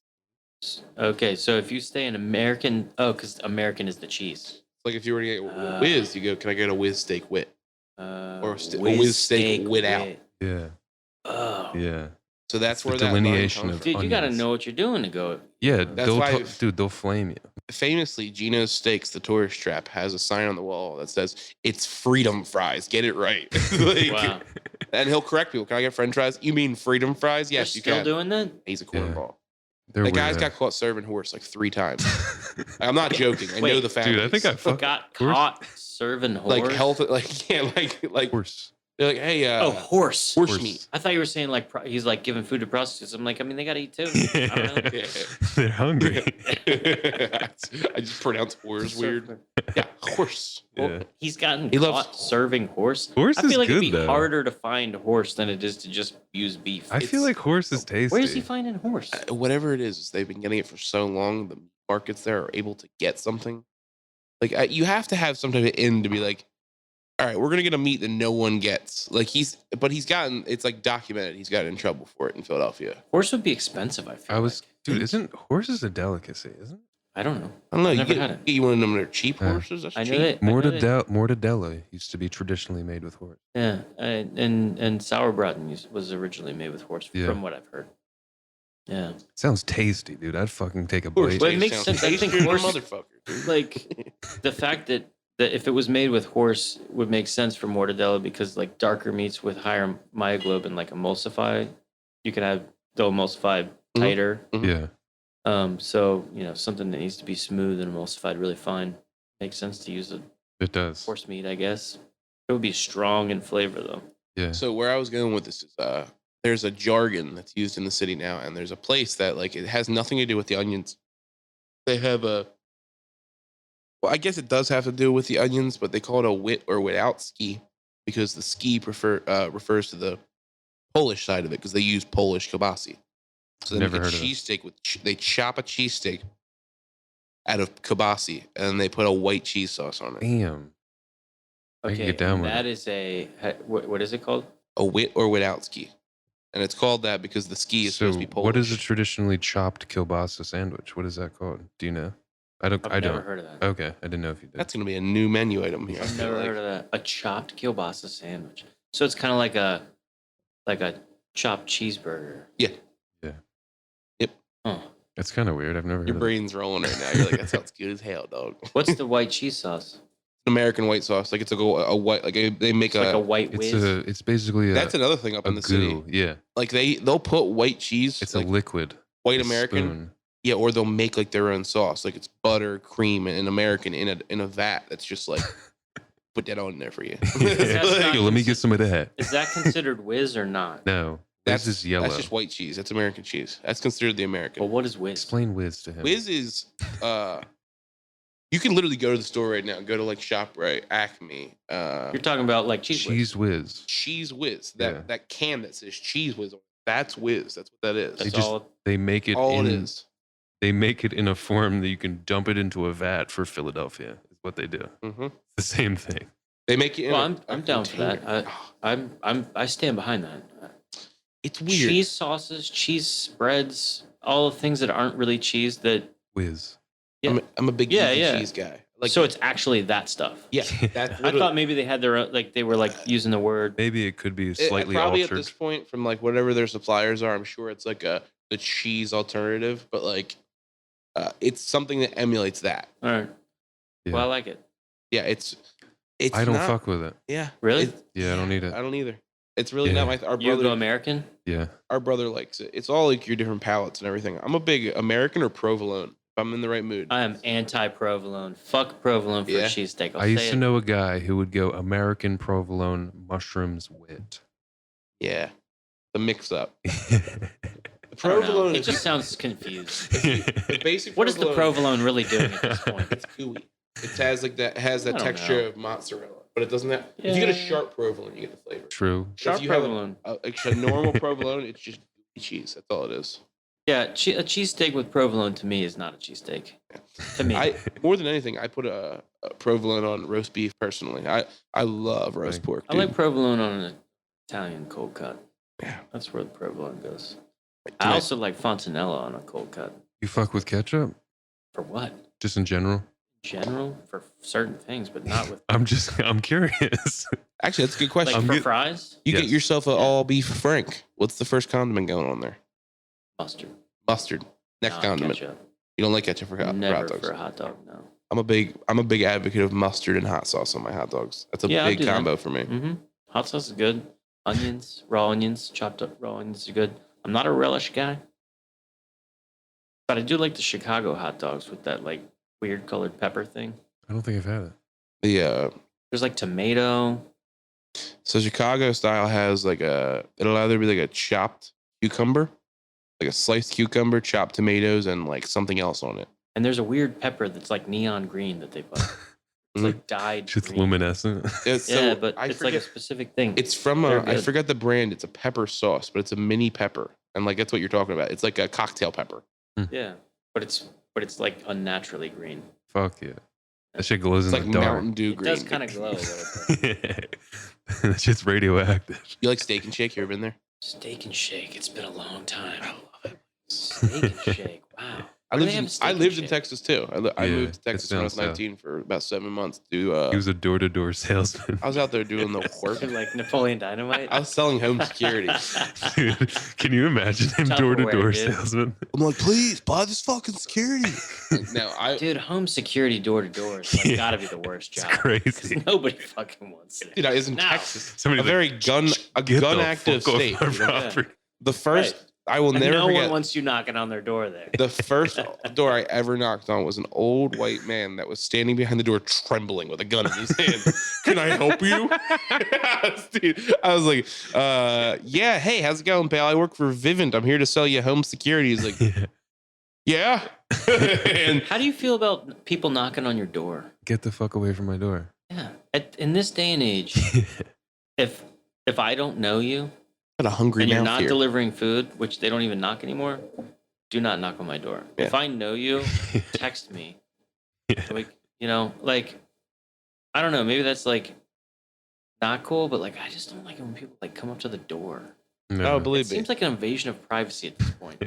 Okay, so if you say an American, because American is the cheese. Like if you were to get whiz, you go, can I get a whiz steak wit? Or a whiz steak without. Yeah. Oh. Yeah. So that's where the delineation of dude, you got to know what you're doing to go. Yeah, they'll flame you. Famously, Gino's Steaks, the tourist trap, has a sign on the wall that says, "It's freedom fries. Get it right." Wow. And he'll correct people. Can I get French fries? You mean freedom fries? Yes, you can. Still doing that? He's a cornball. The guy's got caught serving horse like 3 times. I'm not joking. I know the fact. Dude, I think I got caught serving horse. Like health, like horse. They're like, hey, horse meat. I thought you were saying like he's like giving food to prostitutes. I'm like, I mean, they got to eat too. I don't know. They're hungry. I just pronounce horse weird. Yeah, horse. Yeah. He's gotten caught serving horse. Horse I feel like is good, it'd be though. harder to find horse than it is to just use beef. I feel like horse is tasty. Where is he finding horse? Whatever it is, they've been getting it for so long. The markets there are able to get something. Like you have to have some type of end to be like, all right, we're gonna get a meat that no one gets. Like he's gotten, it's like documented. He's gotten in trouble for it in Philadelphia. Horse would be expensive. I feel. Dude, isn't horse is a delicacy, isn't it? I don't know. I don't know. You one of them that are cheap horses? That's cheap. Mortadella used to be traditionally made with horse. Yeah, and sauerbraten was originally made with horse, from what I've heard. Yeah, sounds tasty, dude. I'd fucking take a bite. Well, it makes sense. I think horse, motherfucker. Like the fact that if it was made with horse would make sense for mortadella because like darker meats with higher myoglobin like emulsify, you can have they'll emulsify tighter. Mm-hmm. Yeah. So something that needs to be smooth and emulsified really fine makes sense to use It does. horse meat, I guess. It would be strong in flavor though. Yeah. So where I was going with this is there's a jargon that's used in the city now, and there's a place that like it has nothing to do with the onions. They have well, I guess it does have to do with the onions, but they call it a wit or without ski because the ski refers to the Polish side of it because they use Polish kielbasa. So they make a cheesesteak they chop a cheesesteak out of kielbasa and then they put a white cheese sauce on it. Damn. Okay, get down with that is what is it called? A wit or without ski. And it's called that because the ski is supposed to be Polish. What is a traditionally chopped kielbasa sandwich? What is that called? Do you know? I've never heard of that. Okay, I didn't know if you did. That's going to be a new menu item here. I've never heard of that. A chopped kielbasa sandwich. So it's kind of like a chopped cheeseburger. Yeah. Yeah. Yep. Huh. That's kind of weird. I've never heard Your brain's rolling right now. You're like, that sounds good as hell, dog. What's the white cheese sauce? American white sauce. Like it's like a white, like they make like a white whiz. It's basically that's another thing up in the city. Yeah. Like they'll put white cheese. It's like a liquid. White American. Spoon. Yeah, or they'll make like their own sauce. Like it's butter, cream, and an American in a vat that's just like put that on there for you. Let me get some of that. Is that considered whiz or not? No. That's just yellow. That's just white cheese. That's American cheese. That's considered the American. Well, what is whiz? Explain whiz to him. Whiz is you can literally go to the store right now. Go to like ShopRite, Acme. You're talking about like cheese whiz. Cheese whiz. That can that says cheese whiz. That's whiz. That's what that is. They make it all it is. They make it in a form that you can dump it into a vat for Philadelphia. Is what they do. Mm-hmm. It's the same thing. They make it. I'm down for that. I stand behind that. It's weird. Cheese sauces, cheese spreads, all the things that aren't really cheese that whiz. Yeah. I'm a big cheese guy. Like, so it's actually that stuff. Yeah. I thought maybe they had their own, like they were like using the word. Maybe it could be slightly probably altered. At this point, from like whatever their suppliers are, I'm sure it's like the cheese alternative, but like it's something that emulates that. All right. Yeah. Well, I like it. Yeah, it's. I don't fuck with it. Yeah. Really? I don't need it. I don't either. It's really not my. Our brother. You go American? Yeah. Our brother likes it. It's all like your different palates and everything. I'm a big American or provolone. I'm in the right mood. I am anti-provolone. Fuck provolone for a cheesesteak. I used to know a guy who would go American provolone mushrooms wit. Yeah. The mix-up. Provolone. It just sounds confused. The basic. What is the provolone really doing at this point? It's gooey. It has like that. Has that texture of mozzarella, but it doesn't have. Yeah. If you get a sharp provolone, you get the flavor. True. Sharp provolone. A normal provolone, it's just cheese. That's all it is. Yeah, a cheesesteak with provolone to me is not a cheesesteak. Yeah. To me, more than anything, I put a provolone on roast beef personally. I love roast pork. Dude. I like provolone on an Italian cold cut. Yeah, that's where the provolone goes. I also like fontanella on a cold cut. You fuck with ketchup? For what? Just in general? General? For certain things, but not with... I'm curious. Actually, that's a good question. Like for fries? You get yourself an all beef Frank. What's the first condiment going on there? Mustard. Next condiment. Ketchup. You don't like ketchup for hot Never dogs? For a hot dog, no. I'm a big advocate of mustard and hot sauce on my hot dogs. That's a big combo for me. Mm-hmm. Hot sauce is good. Onions, raw onions, chopped up raw onions are good. I'm not a relish guy, but I do like the Chicago hot dogs with that like weird colored pepper thing. I don't think I've had it. There's like tomato. So Chicago style has it'll either be like a chopped cucumber, like a sliced cucumber, chopped tomatoes, and like something else on it. And there's a weird pepper that's like neon green that they put. It's like dyed. Just green. Luminescent. But it's like a specific thing. It's from I forgot the brand. It's a pepper sauce, but it's a mini pepper, and like that's what you're talking about. It's like a cocktail pepper. Yeah, but it's like unnaturally green. Fuck yeah, that shit glows in the dark. It's like Mountain Dew green. It does kind of glow a little bit. That shit's radioactive. You like Steak and Shake? You ever been there? Steak and Shake. It's been a long time. I love it. Steak and Shake. Wow. I lived in Texas too. I moved to Texas when I was 19 for about 7 months. He was a door-to-door salesman. I was out there doing the work. Like Napoleon Dynamite? I was selling home security. Dude, can you imagine him door-to-door salesman? I'm like, please buy this fucking security. Dude, home security door-to-door is like gotta be the worst job. It's crazy. Nobody fucking wants it. Dude, I was in Texas. A very gun-active state. The first... I will never forget. No one wants you knocking on their door there. The first door I ever knocked on was an old white man that was standing behind the door trembling with a gun in his hand. Can I help you? Dude, I was like, yeah, hey, how's it going, pal? I work for Vivint. I'm here to sell you home security. He's like, yeah. And how do you feel about people knocking on your door? Get the fuck away from my door. Yeah. In this day and age, if I don't know you, a hungry and you're mouth not here. delivering food, which they don't even knock anymore, do not knock on my door. Yeah. If I know you, text me. Like, I don't know, maybe that's like not cool, but like I just don't like it when people like come up to the door. No, believe me. It seems like an invasion of privacy at this point.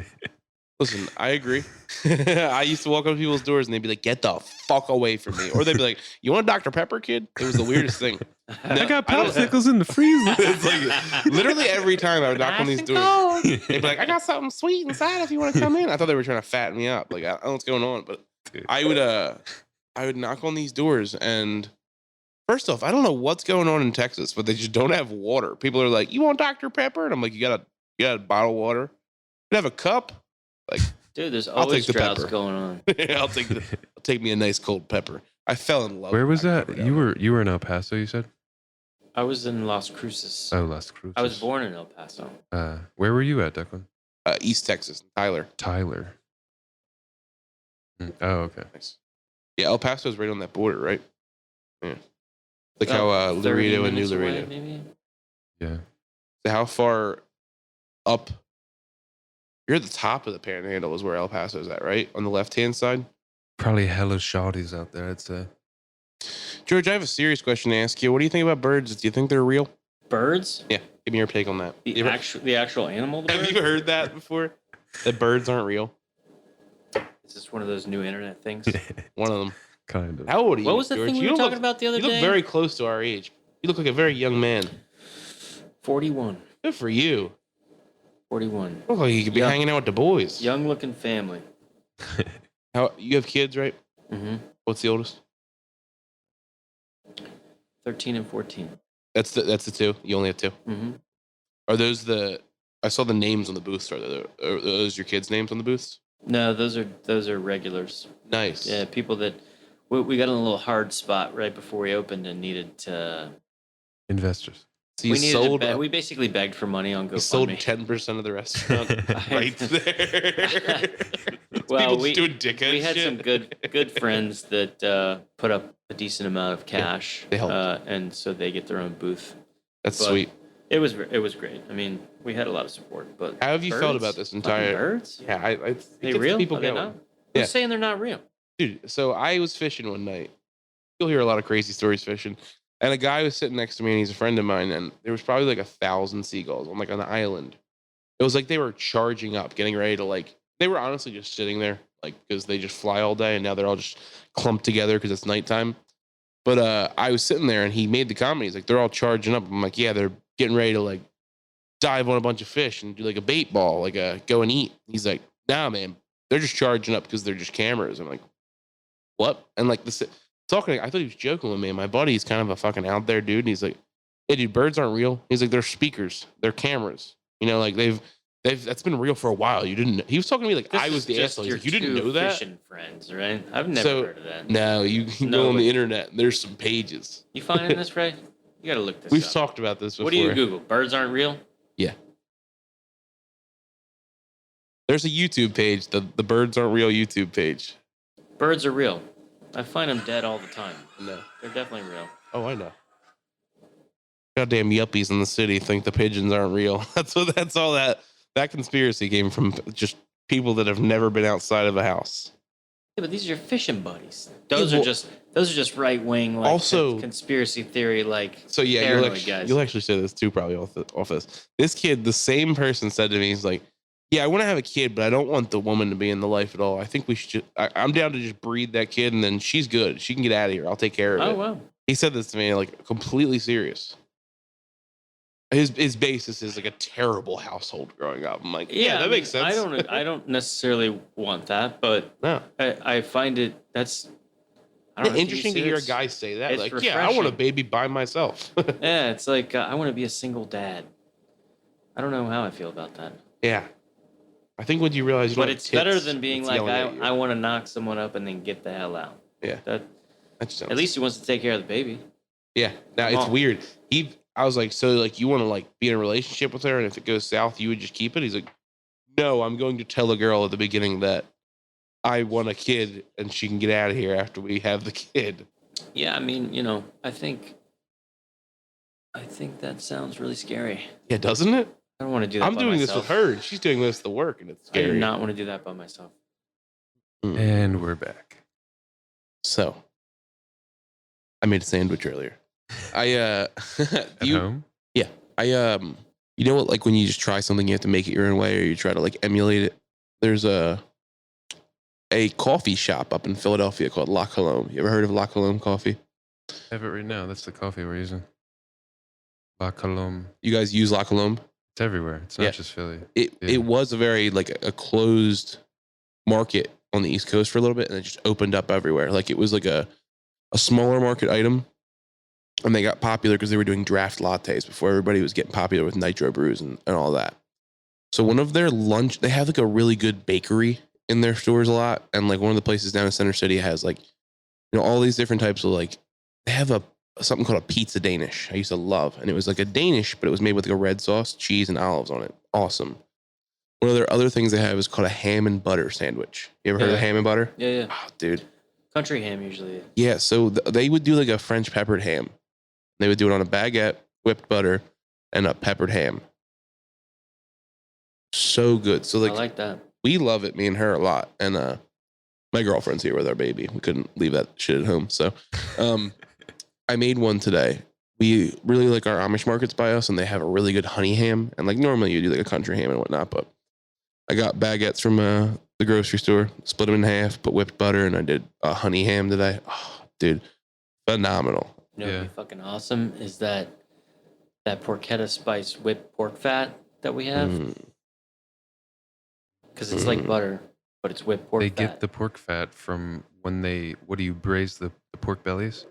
Listen, I agree. I used to walk up to people's doors and they'd be like, get the fuck away from me. Or they'd be like, you want a Dr. Pepper, kid? It was the weirdest thing. I got popsicles in the freezer. It's like literally every time I would knock on these doors, they'd be like, I got something sweet inside if you want to come in. I thought they were trying to fatten me up. Like, I don't know what's going on. But I would knock on these doors and first off, I don't know what's going on in Texas, but they just don't have water. People are like, you want Dr. Pepper? And I'm like, you got a bottle of water? You have a cup? Like, dude, there's always droughts going on. I'll take me a nice cold pepper. I fell in love. Where was that? You were in El Paso, you said? I was in Las Cruces. Oh, Las Cruces. I was born in El Paso. Where were you at, Declan? East Texas, Tyler. Oh, okay. Nice. Yeah, El Paso is right on that border, right? Yeah. Like how Laredo and New Laredo. Maybe? Yeah. So how far up? You're at the top of the Panhandle is where El Paso is at, right? On the left-hand side? Probably hella shawties out there, I'd say. George, I have a serious question to ask you. What do you think about birds? Do you think they're real? Birds? Yeah, give me your take on that. The actual animal? Have you heard that before? That birds aren't real? Is this one of those new internet things? One of them. Kind of. How old are you, What was the George? thing we were talking about the other day? You look very close to our age. You look like a very young man. 41. Good for you. 41. Look like you could be hanging out with the boys. Young looking family. How you have kids, right? Mm-hmm. What's the oldest? 13 and 14. That's the two. You only have two. Mm-hmm. Are those I saw the names on the booths. Are those your kids' names on the booths? No, those are regulars. Nice. Yeah, people that we got in a little hard spot right before we opened and needed to. Investors. So we basically begged for money on GoFundMe. You sold 10% of the restaurant right there. Well, we had some good friends that put up a decent amount of cash. Yeah, they helped. And so they get their own booth. That's sweet. It was great. I mean, we had a lot of support. But how have you felt about this entire birds? Yeah, I they real? People going. Yeah. Who's saying they're not real? Dude, so I was fishing one night. You'll hear a lot of crazy stories fishing. And a guy was sitting next to me, and he's a friend of mine, and there was probably like 1,000 seagulls on like an island. It was like they were charging up, getting ready to they were honestly just sitting there, because they just fly all day, and now they're all just clumped together because it's nighttime. But I was sitting there, and he made the comment. He's like, they're all charging up. I'm like, yeah, they're getting ready to dive on a bunch of fish and do a bait ball, go and eat. He's like, nah, man, they're just charging up because they're just cameras. I'm like, what? And this. Talking, I thought he was joking with me. My buddy's kind of a fucking out there dude. And he's like, hey, dude, birds aren't real. He's like, they're speakers, they're cameras. They've that's been real for a while. You didn't. He was talking to me I was the asshole. He's like, you didn't know that? Fishing friends, right? I've never heard of that. No, you can go on the internet. And there's some pages. You finding this, Ray? You got to look this We've up. talked about this before. What do you Google? Birds aren't real? Yeah. There's a YouTube page, the Birds Aren't Real YouTube page. Birds are real. I find them dead all the time. No. They're definitely real. Oh, I know. Goddamn yuppies in the city think the pigeons aren't real. That's all that conspiracy came from, just people that have never been outside of a house. Yeah, but these are your fishing buddies. Those are just right wing also conspiracy theory So yeah, you'll actually say this too, probably off this. This kid, the same person said to me, he's like, yeah, I want to have a kid, but I don't want the woman to be in the life at all. I think we should. I'm down to just breed that kid, and then she's good. She can get out of here. I'll take care of it. Oh wow. He said this to me completely serious. His basis is a terrible household growing up. I'm like, yeah, that makes sense. I don't necessarily want that, but no, I find it interesting to hear a guy say that. Refreshing. Yeah, I want a baby by myself. Yeah, it's I want to be a single dad. I don't know how I feel about that. Yeah. I think when you realize you but it's better than being I want to knock someone up and then get the hell out. Yeah. At least he wants to take care of the baby. Yeah. Now it's weird. I was like, so you want to be in a relationship with her, and if it goes south, you would just keep it? He's like, no, I'm going to tell a girl at the beginning that I want a kid and she can get out of here after we have the kid. Yeah, I mean, I think that sounds really scary. Yeah, doesn't it? I don't want to do that. I'm doing this with her, and she's doing this the work, and it's scary. I do not want to do that by myself. And we're back. So, I made a sandwich earlier. At home? Yeah. You know what? When you just try something, you have to make it your own way, or you try to emulate it. There's a coffee shop up in Philadelphia called La Colombe. You ever heard of La Colombe coffee? I have it right now. That's the coffee we're using. La Colombe. You guys use La Colombe? It's everywhere. It's not just Philly. It was a very a closed market on the East Coast for a little bit, and it just opened up everywhere. It was a smaller market item, and they got popular because they were doing draft lattes before everybody was getting popular with nitro brews and all that. So one of their lunch, they have a really good bakery in their stores a lot, and one of the places down in Center City has all these different types of they have something called a pizza Danish. I used to love, and it was a Danish, but it was made with a red sauce, cheese, and olives on it. Awesome. One of their other things they have is called a ham and butter sandwich. You ever heard of ham and butter? Yeah. Oh, dude. Country ham usually. Yeah, so they would do a French peppered ham. They would do it on a baguette, whipped butter, and a peppered ham. So good. So I like that. We love it, me and her, a lot. And my girlfriend's here with our baby. We couldn't leave that shit at home. So I made one today. We really like our Amish markets by us, and they have a really good honey ham. And normally you do a country ham and whatnot, but I got baguettes from the grocery store, split them in half, put whipped butter, and I did a honey ham today. Oh, dude, phenomenal. You know what'd be fucking awesome is that porchetta spice whipped pork fat that we have. Because it's like butter, but it's whipped pork fat. They get the pork fat from when what do you braise the pork bellies?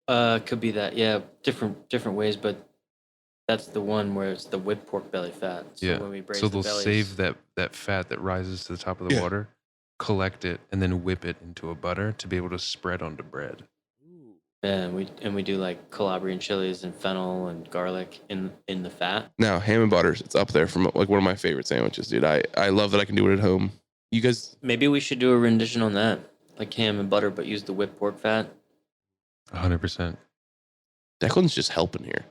Could be that, yeah. Different ways, but That's the one where it's the whipped pork belly fat. So when we braise So the they'll bellies, save that fat that rises to the top of the water, collect it, and then whip it into a butter to be able to spread onto bread. and we do like Calabrian chilies and fennel and garlic in the fat. Now, ham and butters, it's up there from like one of my favorite sandwiches, dude. I love that I can do it at home. You guys, maybe we should do a rendition on that, like ham and butter, but use the whipped pork fat. 100%. Declan's just helping here.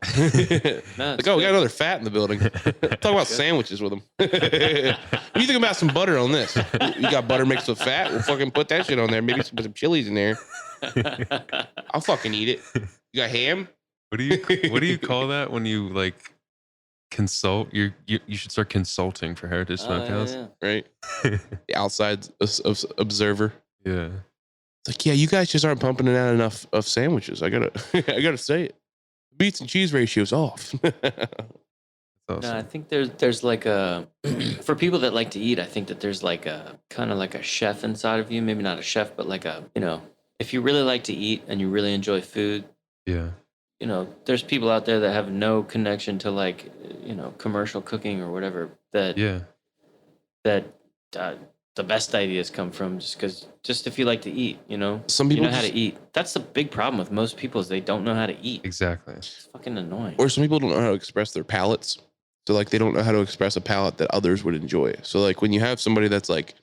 No, like, oh, we got another fat in the building. Talk about sandwiches with him. What do you think about some butter on this? You got butter mixed with fat? We'll fucking put that shit on there. Maybe put some chilies in there. I'll fucking eat it. You got ham? What do you call that when you like consult? You should start consulting for Heritage Smokehouse. Yeah. Right? The outside observer. Yeah. It's like, yeah, you guys just aren't pumping it out enough of sandwiches. I gotta say it. Beets and cheese ratio's off. Awesome. No, I think there's like a for people that like to eat. I think that there's like a kind of like a chef inside of you. Maybe not a chef, but like a if you really like to eat and you really enjoy food. Yeah. There's people out there that have no connection to like commercial cooking or whatever. That the best ideas come from just if you like to eat. Some people know how to eat. That's the big problem with most people is they don't know how to eat. Exactly. It's fucking annoying. Or some people don't know how to express their palates. So like they don't know how to express a palate that others would enjoy. So like when you have somebody that's like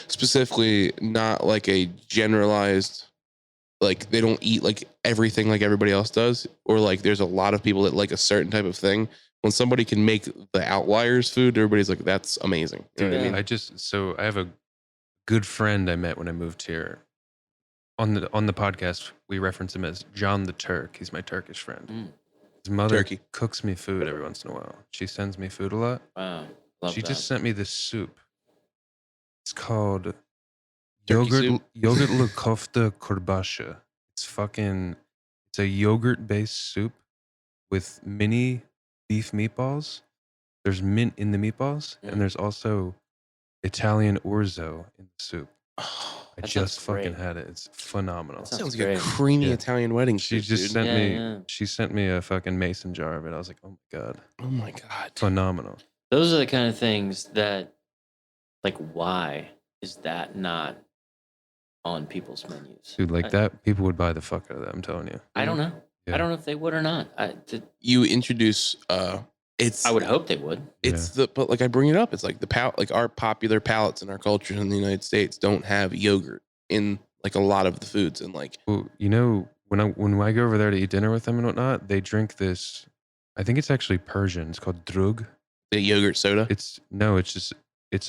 specifically not like a generalized, like they don't eat like everything like everybody else does, or like there's a lot of people that like a certain type of thing. When somebody can make the outliers food, everybody's like, that's amazing. You know what I mean? I have a good friend I met when I moved here. On the podcast, we reference him as John the Turk. He's my Turkish friend. His mother cooks me food every once in a while. She sends me food a lot. Wow. She just sent me this soup. It's called Turkey yogurt le kofta korbasha. It's a yogurt based soup with mini beef meatballs. There's mint in the meatballs, and there's also Italian orzo in the soup. Oh, I just fucking had it. It's phenomenal. That sounds like a creamy Italian wedding. She just sent me. She sent me a fucking mason jar of it. I was like, oh my god. Oh my god. Phenomenal. Those are the kind of things that, like, why is that not on people's menus? Dude, that people would buy the fuck out of that. I'm telling you. I don't know. Yeah. I don't know if they would or not. You introduce. I would hope they would. But like I bring it up, it's like like our popular palates and our culture in the United States don't have yogurt in like a lot of the foods, and like. Well, when I go over there to eat dinner with them and whatnot, they drink this. I think it's actually Persian. It's called drug. The yogurt soda. It's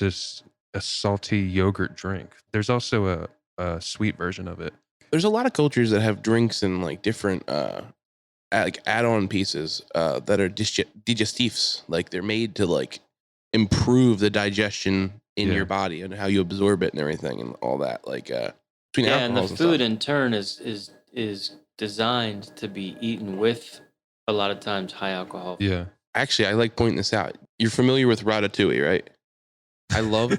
a salty yogurt drink. There's also a sweet version of it. There's a lot of cultures that have drinks and like different like add-on pieces that are digestifs. Like they're made to like improve the digestion in your body and how you absorb it and everything and all that. Like between alcohols and the food in turn is designed to be eaten with a lot of times high alcohol. Yeah. Actually, I like pointing this out. You're familiar with ratatouille, right? I love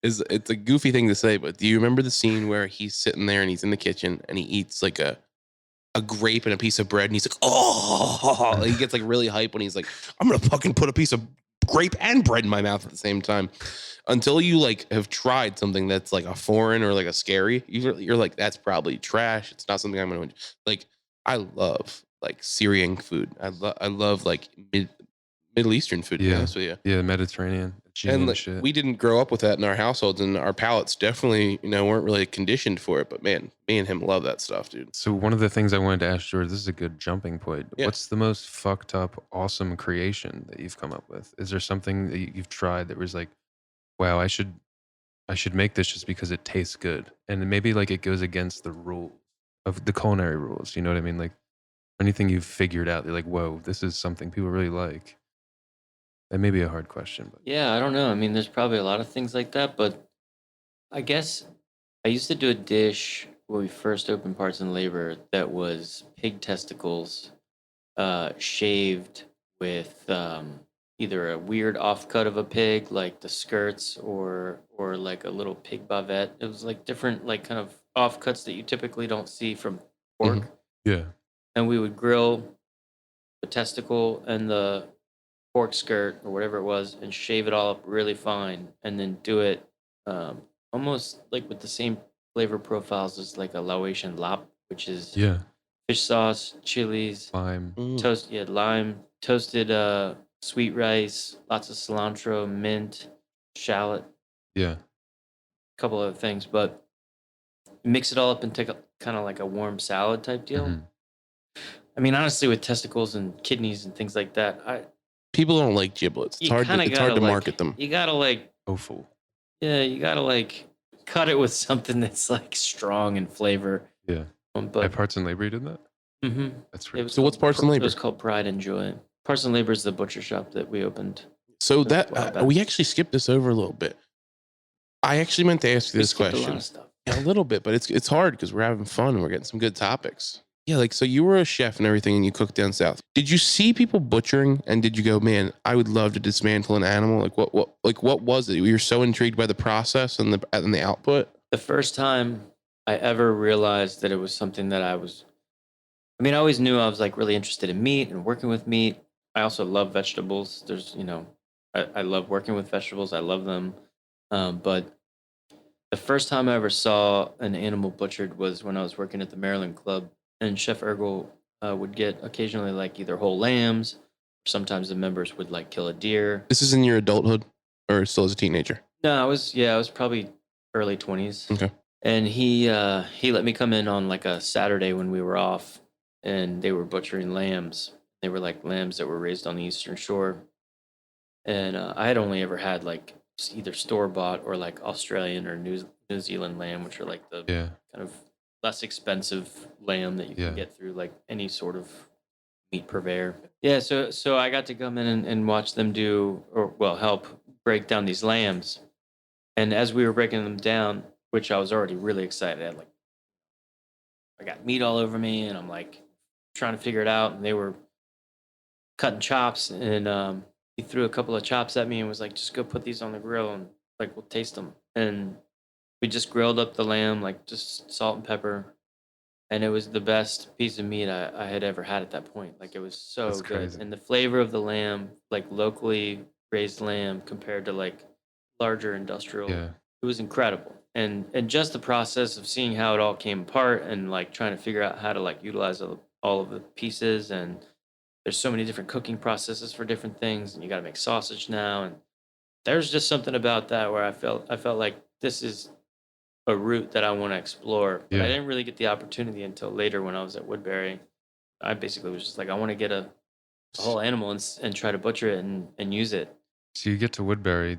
it's a goofy thing to say, but do you remember the scene where he's sitting there and he's in the kitchen and he eats like a grape and a piece of bread and he's like, oh, he gets like really hype when he's like, I'm going to fucking put a piece of grape and bread in my mouth at the same time. Until you like have tried something that's like a foreign or like a scary, you're like, that's probably trash. It's not something I'm going to like. I love like Syrian food. I love like Middle Eastern food. To be honest with you. Yeah, Mediterranean. And like, we didn't grow up with that in our households, and our palates definitely, weren't really conditioned for it. But man, me and him love that stuff, dude. So one of the things I wanted to ask George, this is a good jumping point. Yeah. What's the most fucked up, awesome creation that you've come up with? Is there something that you've tried that was like, wow, I should make this just because it tastes good, and maybe like it goes against the rules of the culinary rules? You know what I mean? Like anything you've figured out, you're like, whoa, this is something people really like. That may be a hard question. But. Yeah, I don't know. I mean, there's probably a lot of things like that, but I guess I used to do a dish when we first opened Parts and Labor that was pig testicles shaved with either a weird offcut of a pig, like the skirts, or like a little pig bavette. It was like different, like kind of offcuts that you typically don't see from pork. Mm-hmm. Yeah. And we would grill the testicle and the pork skirt or whatever it was, and shave it all up really fine, and then do it almost like with the same flavor profiles as like a Laotian lap, which is Yeah. fish sauce, chilies, Lime. lime, toasted sweet rice, lots of cilantro, mint, shallot, Yeah. a couple other things, but mix it all up and take a kind of like a warm salad type deal. Mhm. I mean, honestly, with testicles and kidneys and things like that, people don't like giblets. It's hard to market them. You gotta like, Offal. yeah, you gotta like cut it with something that's like strong in flavor. Yeah. But At Parts and Labor, you did that? mm-hmm. That's really So what's Parts and Labor? It was called Pride and Joy. Parts and Labor is the butcher shop that we opened. So that we actually skipped this over a little bit. I actually meant to ask you this question. A lot of stuff. Yeah, a little bit, but it's hard because we're having fun and we're getting some good topics. Yeah, like so you were a chef and everything and you cooked down south. Did you see people butchering and did you go, man, I would love to dismantle an animal? Like what was it? You were so intrigued by the process and the output? The first time I ever realized that it was something that I always knew I was like really interested in meat and working with meat. I also love vegetables. I love working with vegetables. I love them. But the first time I ever saw an animal butchered was when I was working at the Maryland Club, and Chef Ergel would get occasionally like either whole lambs, or sometimes the members would like kill a deer. This is in your adulthood, or still as a teenager? No, I was probably early 20s. Okay. And he let me come in on like a Saturday when we were off, and they were butchering lambs. They were like lambs that were raised on the Eastern Shore, and I had only ever had like either store bought or like Australian or New Zealand lamb, which are like the kind of less expensive lamb that you can get through like any sort of meat purveyor. Yeah, so I got to come in and watch them help break down these lambs, and as we were breaking them down, which I was already really excited. I got meat all over me, and I'm like trying to figure it out. And they were cutting chops, and he threw a couple of chops at me and was like, "Just go put these on the grill, and like we'll taste them." And we just grilled up the lamb, like just salt and pepper, and it was the best piece of meat I had ever had at that point. Like it was so That's good, crazy. and the flavor of the lamb, like locally raised lamb, compared to like larger industrial, it was incredible. And just the process of seeing how it all came apart and like trying to figure out how to like utilize all of the pieces, and there's so many different cooking processes for different things, and you got to make sausage now, and there's just something about that where I felt like this is a route that I want to explore, but I didn't really get the opportunity until later when I was at Woodbury. I basically was just like, I want to get a whole animal and try to butcher it and use it. So you get to Woodbury.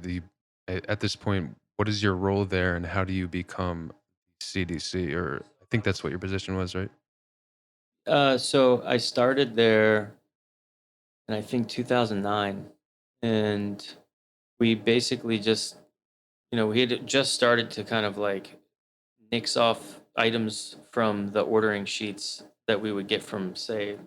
At this point, what is your role there, and how do you become CDC? Or I think that's what your position was, right? So I started there in I think 2009, and we basically just, we had just started to kind of like nix off items from the ordering sheets that we would get from, say,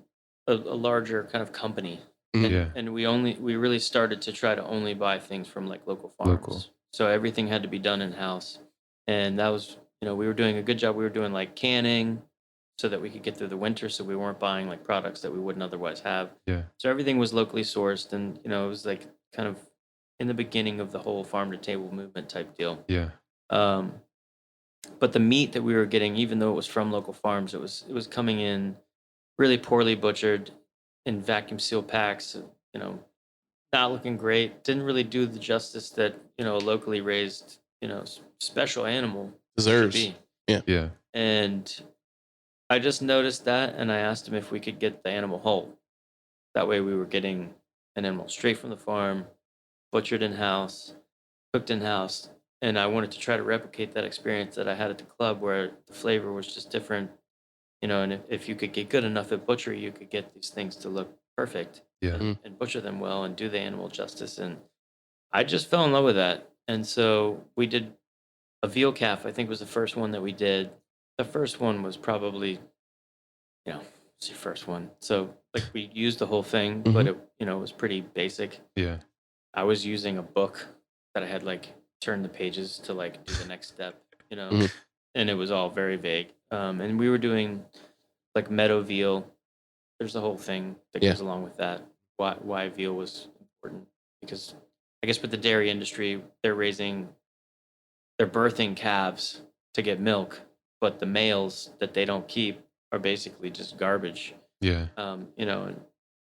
a larger kind of company. And we really started to try to only buy things from like local farms. So everything had to be done in house, and that was, we were doing a good job. We were doing like canning so that we could get through the winter, so we weren't buying like products that we wouldn't otherwise have. So everything was locally sourced, and it was like kind of in the beginning of the whole farm to table movement type deal. But the meat that we were getting, even though it was from local farms, it was coming in really poorly butchered in vacuum seal packs, not looking great. Didn't really do the justice that, a locally raised, special animal deserves. Should be. Yeah. And I just noticed that, and I asked him if we could get the animal whole. That way we were getting an animal straight from the farm, butchered in-house, cooked in-house. And I wanted to try to replicate that experience that I had at the club where the flavor was just different, and if you could get good enough at butchery, you could get these things to look perfect and butcher them well and do the animal justice. And I just fell in love with that. And so we did a veal calf, I think was the first one that we did. The first one was probably, it's your first one. So like we used the whole thing, but it, was pretty basic. I was using a book that I had like turned the pages to like do the next step, and it was all very vague. And we were doing like meadow veal. there's a whole thing that goes along with that. Why veal was important, because I guess with the dairy industry, they're birthing calves to get milk, but the males that they don't keep are basically just garbage. Yeah. And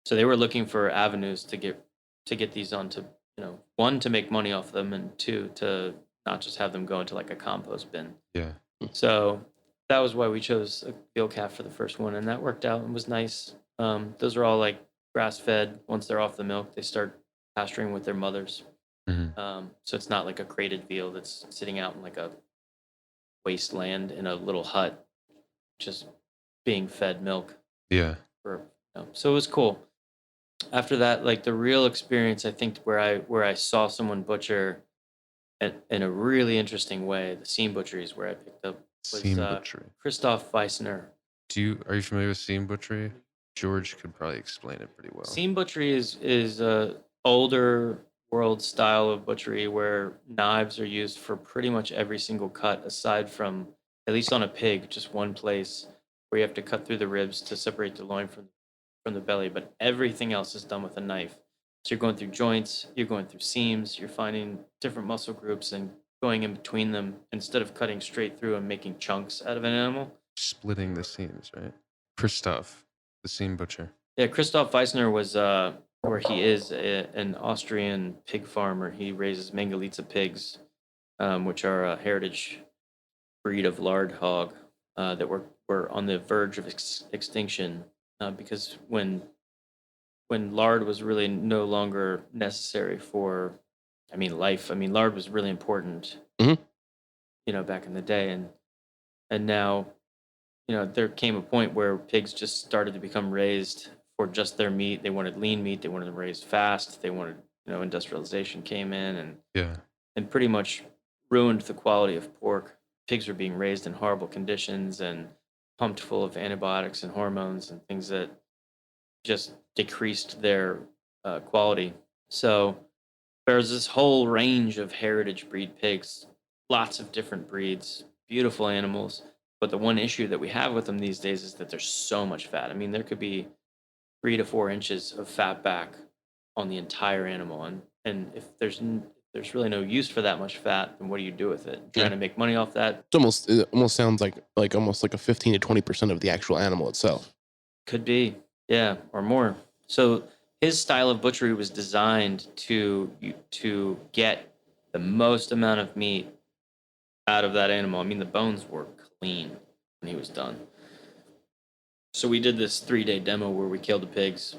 so they were looking for avenues to get these onto, one, to make money off them, and two, to not just have them go into like a compost bin. Yeah. So that was why we chose a veal calf for the first one, and that worked out and was nice. Those are all like grass fed. Once they're off the milk, they start pasturing with their mothers. So it's not like a crated veal that's sitting out in like a wasteland in a little hut, just being fed milk. Yeah. So it was cool. After that, like the real experience, I think where I saw someone butcher in a really interesting way, the Seam Butchery is where I picked up. Seam Butchery. Christoph Weissner. Are you familiar with Seam Butchery? George could probably explain it pretty well. Seam Butchery is a older world style of butchery where knives are used for pretty much every single cut, aside from, at least on a pig, just one place where you have to cut through the ribs to separate the loin from the belly, but everything else is done with a knife. So you're going through joints, you're going through seams, you're finding different muscle groups and going in between them instead of cutting straight through and making chunks out of an animal. Splitting the seams, right? Christoph, the Seam Butcher. Yeah, Christoph Weissner was where he is an Austrian pig farmer. He raises Mangalitsa pigs, which are a heritage breed of lard hog that were on the verge of extinction because when lard was really no longer necessary for, life. Lard was really important, back in the day, and now, there came a point where pigs just started to become raised for just their meat. They wanted lean meat. They wanted them raised fast. They wanted, industrialization came in and pretty much ruined the quality of pork. Pigs were being raised in horrible conditions and pumped full of antibiotics and hormones and things that just decreased their quality. So there's this whole range of heritage breed pigs, lots of different breeds, beautiful animals. But the one issue that we have with them these days is that there's so much fat. There could be 3 to 4 inches of fat back on the entire animal, and if there's really no use for that much fat, then what do you do with it? Trying to make money off that? It almost sounds like almost like a 15 to 20% of the actual animal itself. Could be, yeah, or more. So his style of butchery was designed to get the most amount of meat out of that animal. The bones were clean when he was done. So we did this 3-day demo where we killed the pigs,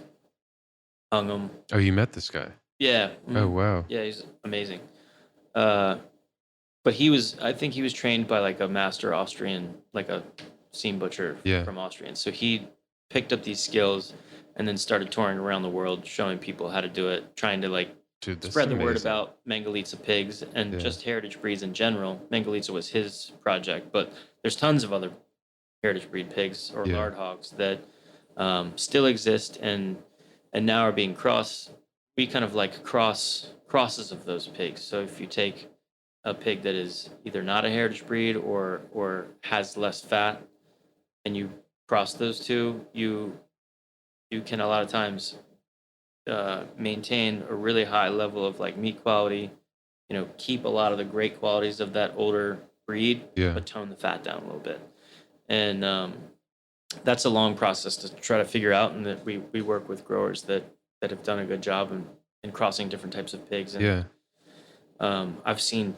hung them. Oh, you met this guy? Yeah. Oh, wow. Yeah, he's amazing. But I think he was trained by like a master Austrian, like a seam butcher from Austrian. So he picked up these skills and then started touring around the world, showing people how to do it, trying to spread the word about Mangalitsa pigs and just heritage breeds in general. Mangalitsa was his project, but there's tons of other heritage breed pigs or lard hogs that still exist and now are being crossed. We kind of like crosses of those pigs. So if you take a pig that is either not a heritage breed or has less fat, and you cross those two, you can a lot of times maintain a really high level of like meat quality, keep a lot of the great qualities of that older breed, but tone the fat down a little bit. And that's a long process to try to figure out, and that we work with growers that have done a good job in crossing different types of pigs. And, I've seen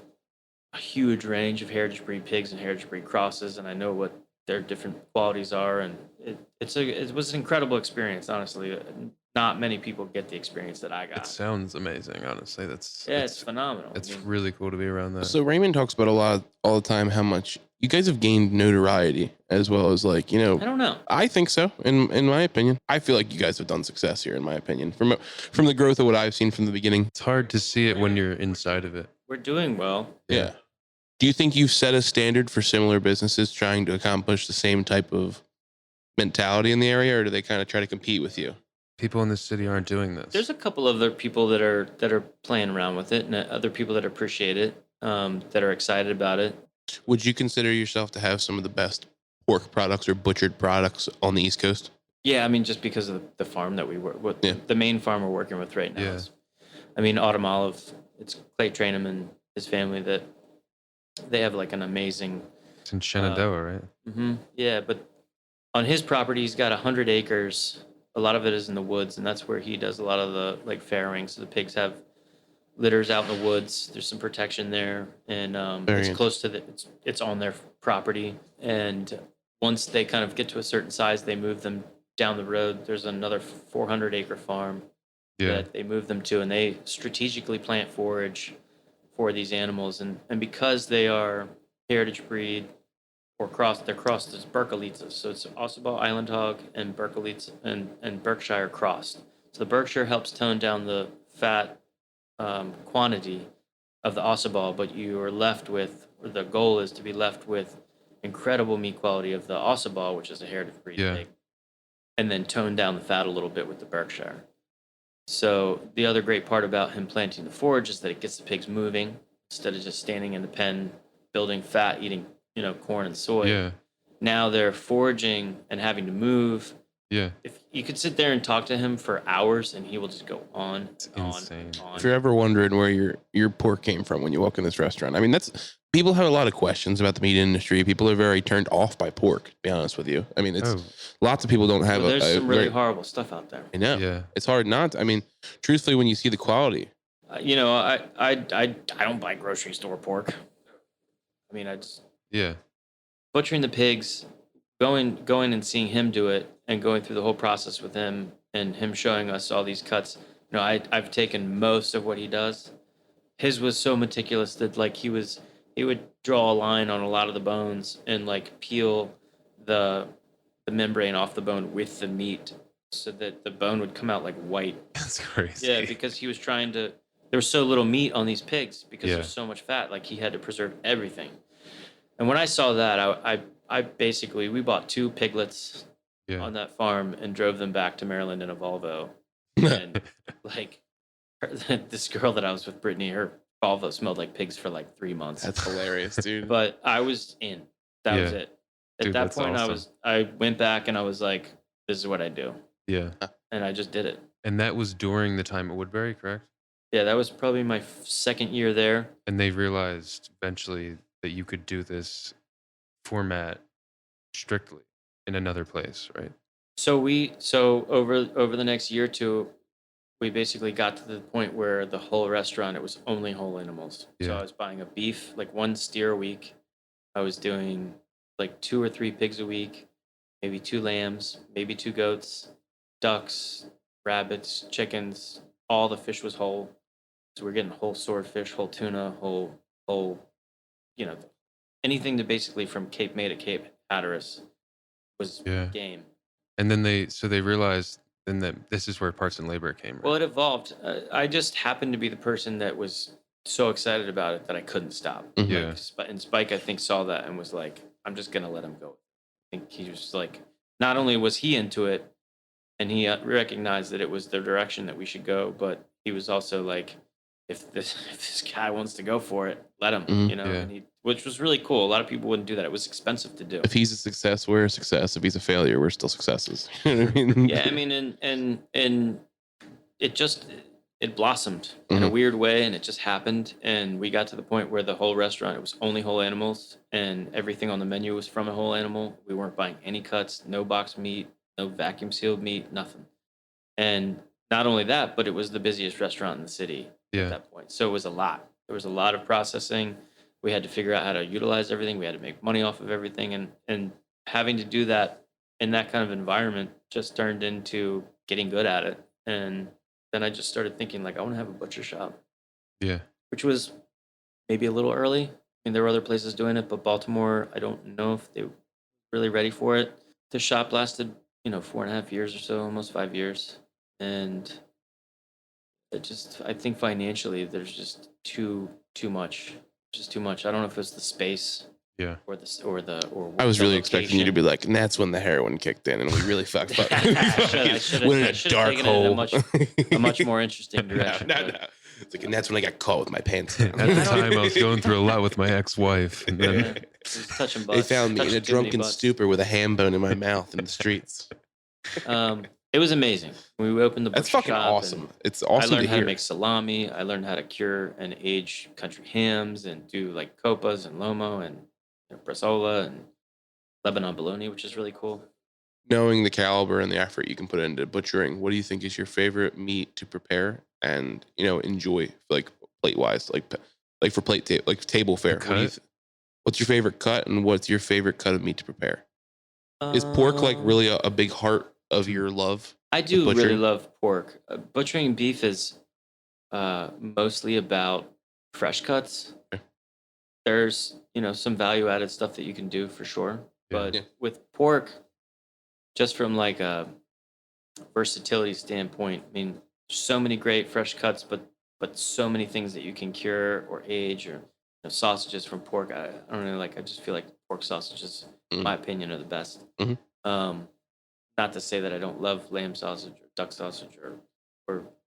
a huge range of heritage breed pigs and heritage breed crosses, and I know what their different qualities are, and it was an incredible experience, honestly. Not many people get the experience that I got. It sounds amazing, honestly. It's phenomenal. It's really cool to be around that. So Raymond talks about all the time how much you guys have gained notoriety, as well as I don't know. I think so. In my opinion, I feel like you guys have done success here. In my opinion, from the growth of what I've seen from the beginning, it's hard to see it when you're inside of it. We're doing well. Yeah. Do you think you've set a standard for similar businesses trying to accomplish the same type of mentality in the area, or do they kind of try to compete with you? People in the city aren't doing this. There's a couple of other people that are playing around with it, and other people that appreciate it, that are excited about it. Would you consider yourself to have some of the best pork products or butchered products on the East Coast? Yeah, I mean, just because of the farm that we work with, the main farm we're working with right now is, I mean, Autumn Olive, it's Clay Trainham and his family that they have like an amazing. It's in Shenandoah, right? Mm-hmm. Yeah, but on his property, he's got 100 acres. A lot of it is in the woods, and that's where he does a lot of the like farrowing. So the pigs have litters out in the woods. There's some protection there, and it's close to it's on their property. And once they kind of get to a certain size, they move them down the road. There's another 400-acre farm that they move them to, and they strategically plant forage for these animals. And because they are heritage breed or they're crossed as Berkelitzes. So it's Ossabaw Island Hog and Berkelitz and Berkshire crossed. So the Berkshire helps tone down the fat quantity of the Ossabaw, but you are left with, or the goal is to be left with incredible meat quality of the Ossabaw, which is a heritage breed pig, and then tone down the fat a little bit with the Berkshire. So the other great part about him planting the forage is that it gets the pigs moving instead of just standing in the pen, building fat, eating, corn and soy. Yeah. Now they're foraging and having to move. Yeah. If you could sit there and talk to him for hours and he will just go on. It's insane. On. If you're ever wondering where your pork came from when you walk in this restaurant, I mean, people have a lot of questions about the meat industry. People are very turned off by pork, to be honest with you. I mean, lots of people don't have there's some really horrible stuff out there. I know. Yeah. It's hard not to. I mean, truthfully, when you see the quality. I don't buy grocery store pork. I mean, butchering the pigs, going and seeing him do it and going through the whole process with him and him showing us all these cuts. I've taken most of what he does. His was so meticulous that like he would draw a line on a lot of the bones and like peel the membrane off the bone with the meat so that the bone would come out like white. That's crazy. Yeah, because he was trying to. There was so little meat on these pigs because there's so much fat. Like he had to preserve everything. And when I saw that, I basically we bought 2 piglets on that farm and drove them back to Maryland in a Volvo. And like this girl that I was with, Brittany, her Volvo smelled like pigs for like 3 months. That's hilarious, dude. But I was in. That was it. At that point, awesome. I went back and I was like, this is what I do. Yeah. And I just did it. And that was during the time at Woodbury, correct? Yeah, that was probably my second year there. And they realized eventually that you could do this format strictly in another place, right? So over the next year or two, we basically got to the point where the whole restaurant, it was only whole animals. Yeah. So I was buying a beef, like 1 steer a week. I was doing like 2 or 3 pigs a week, maybe 2 lambs, maybe 2 goats, ducks, rabbits, chickens. All the fish was whole. So we're getting whole swordfish, whole tuna, whole, anything to basically from Cape May to Cape Hatteras was game. And then they realized then that this is where parts and labor came. Right? Well, it evolved. I just happened to be the person that was so excited about it that I couldn't stop. Mm-hmm. Yeah. And Spike, I think, saw that and was like, I'm just going to let him go. I think he was like, not only was he into it and he recognized that it was the direction that we should go, but he was also like, if this guy wants to go for it, let him, and which was really cool. A lot of people wouldn't do that. It was expensive to do. If he's a success, we're a success. If he's a failure, we're still successes. You know what I mean? Yeah, I mean, and it blossomed in a weird way, and it just happened. And we got to the point where the whole restaurant, it was only whole animals, and everything on the menu was from a whole animal. We weren't buying any cuts, no boxed meat, no vacuum sealed meat, nothing. And not only that, but it was the busiest restaurant in the city at that point. So it was a lot. There was a lot of processing. We had to figure out how to utilize everything. We had to make money off of everything. And having to do that in that kind of environment just turned into getting good at it. And then I just started thinking, like, I want to have a butcher shop. Yeah. Which was maybe a little early. I mean, there were other places doing it, but Baltimore, I don't know if they were really ready for it. The shop lasted, 4.5 years or so, almost 5 years. And I think financially there's just too much. Just too much. I don't know if it's the space. Yeah. Or I was really expecting you to be like, and that's when the heroin kicked in and we really fucked up. I should went in a dark hole. A much more interesting direction. No. It's like, and that's when I got caught with my pants down. At the time, I was going through a lot with my ex-wife. And then touching butts. They found me in a drunken stupor with a ham bone in my mouth in the streets. It was amazing. We opened the butcher That's fucking shop. awesome. It's awesome. I learned to how hear. to make salami. I learned how to cure and age country hams and do like copas and lomo and bresaola and Lebanon bologna, which is really cool. Knowing the caliber and the effort you can put into butchering, what do you think is your favorite meat to prepare and enjoy, like plate wise, like for like table fare? What's your favorite cut, and what's your favorite cut of meat to prepare? Is pork like really a big heart of your love? I do really love pork. Butchering beef is mostly about fresh cuts. Okay. There's some value added stuff that you can do for sure, but with pork, just from like a versatility standpoint, I mean, so many great fresh cuts, but so many things that you can cure or age, or sausages from pork. I don't really like. I just feel like pork sausages, in my opinion, are the best. Not to say that I don't love lamb sausage or duck sausage or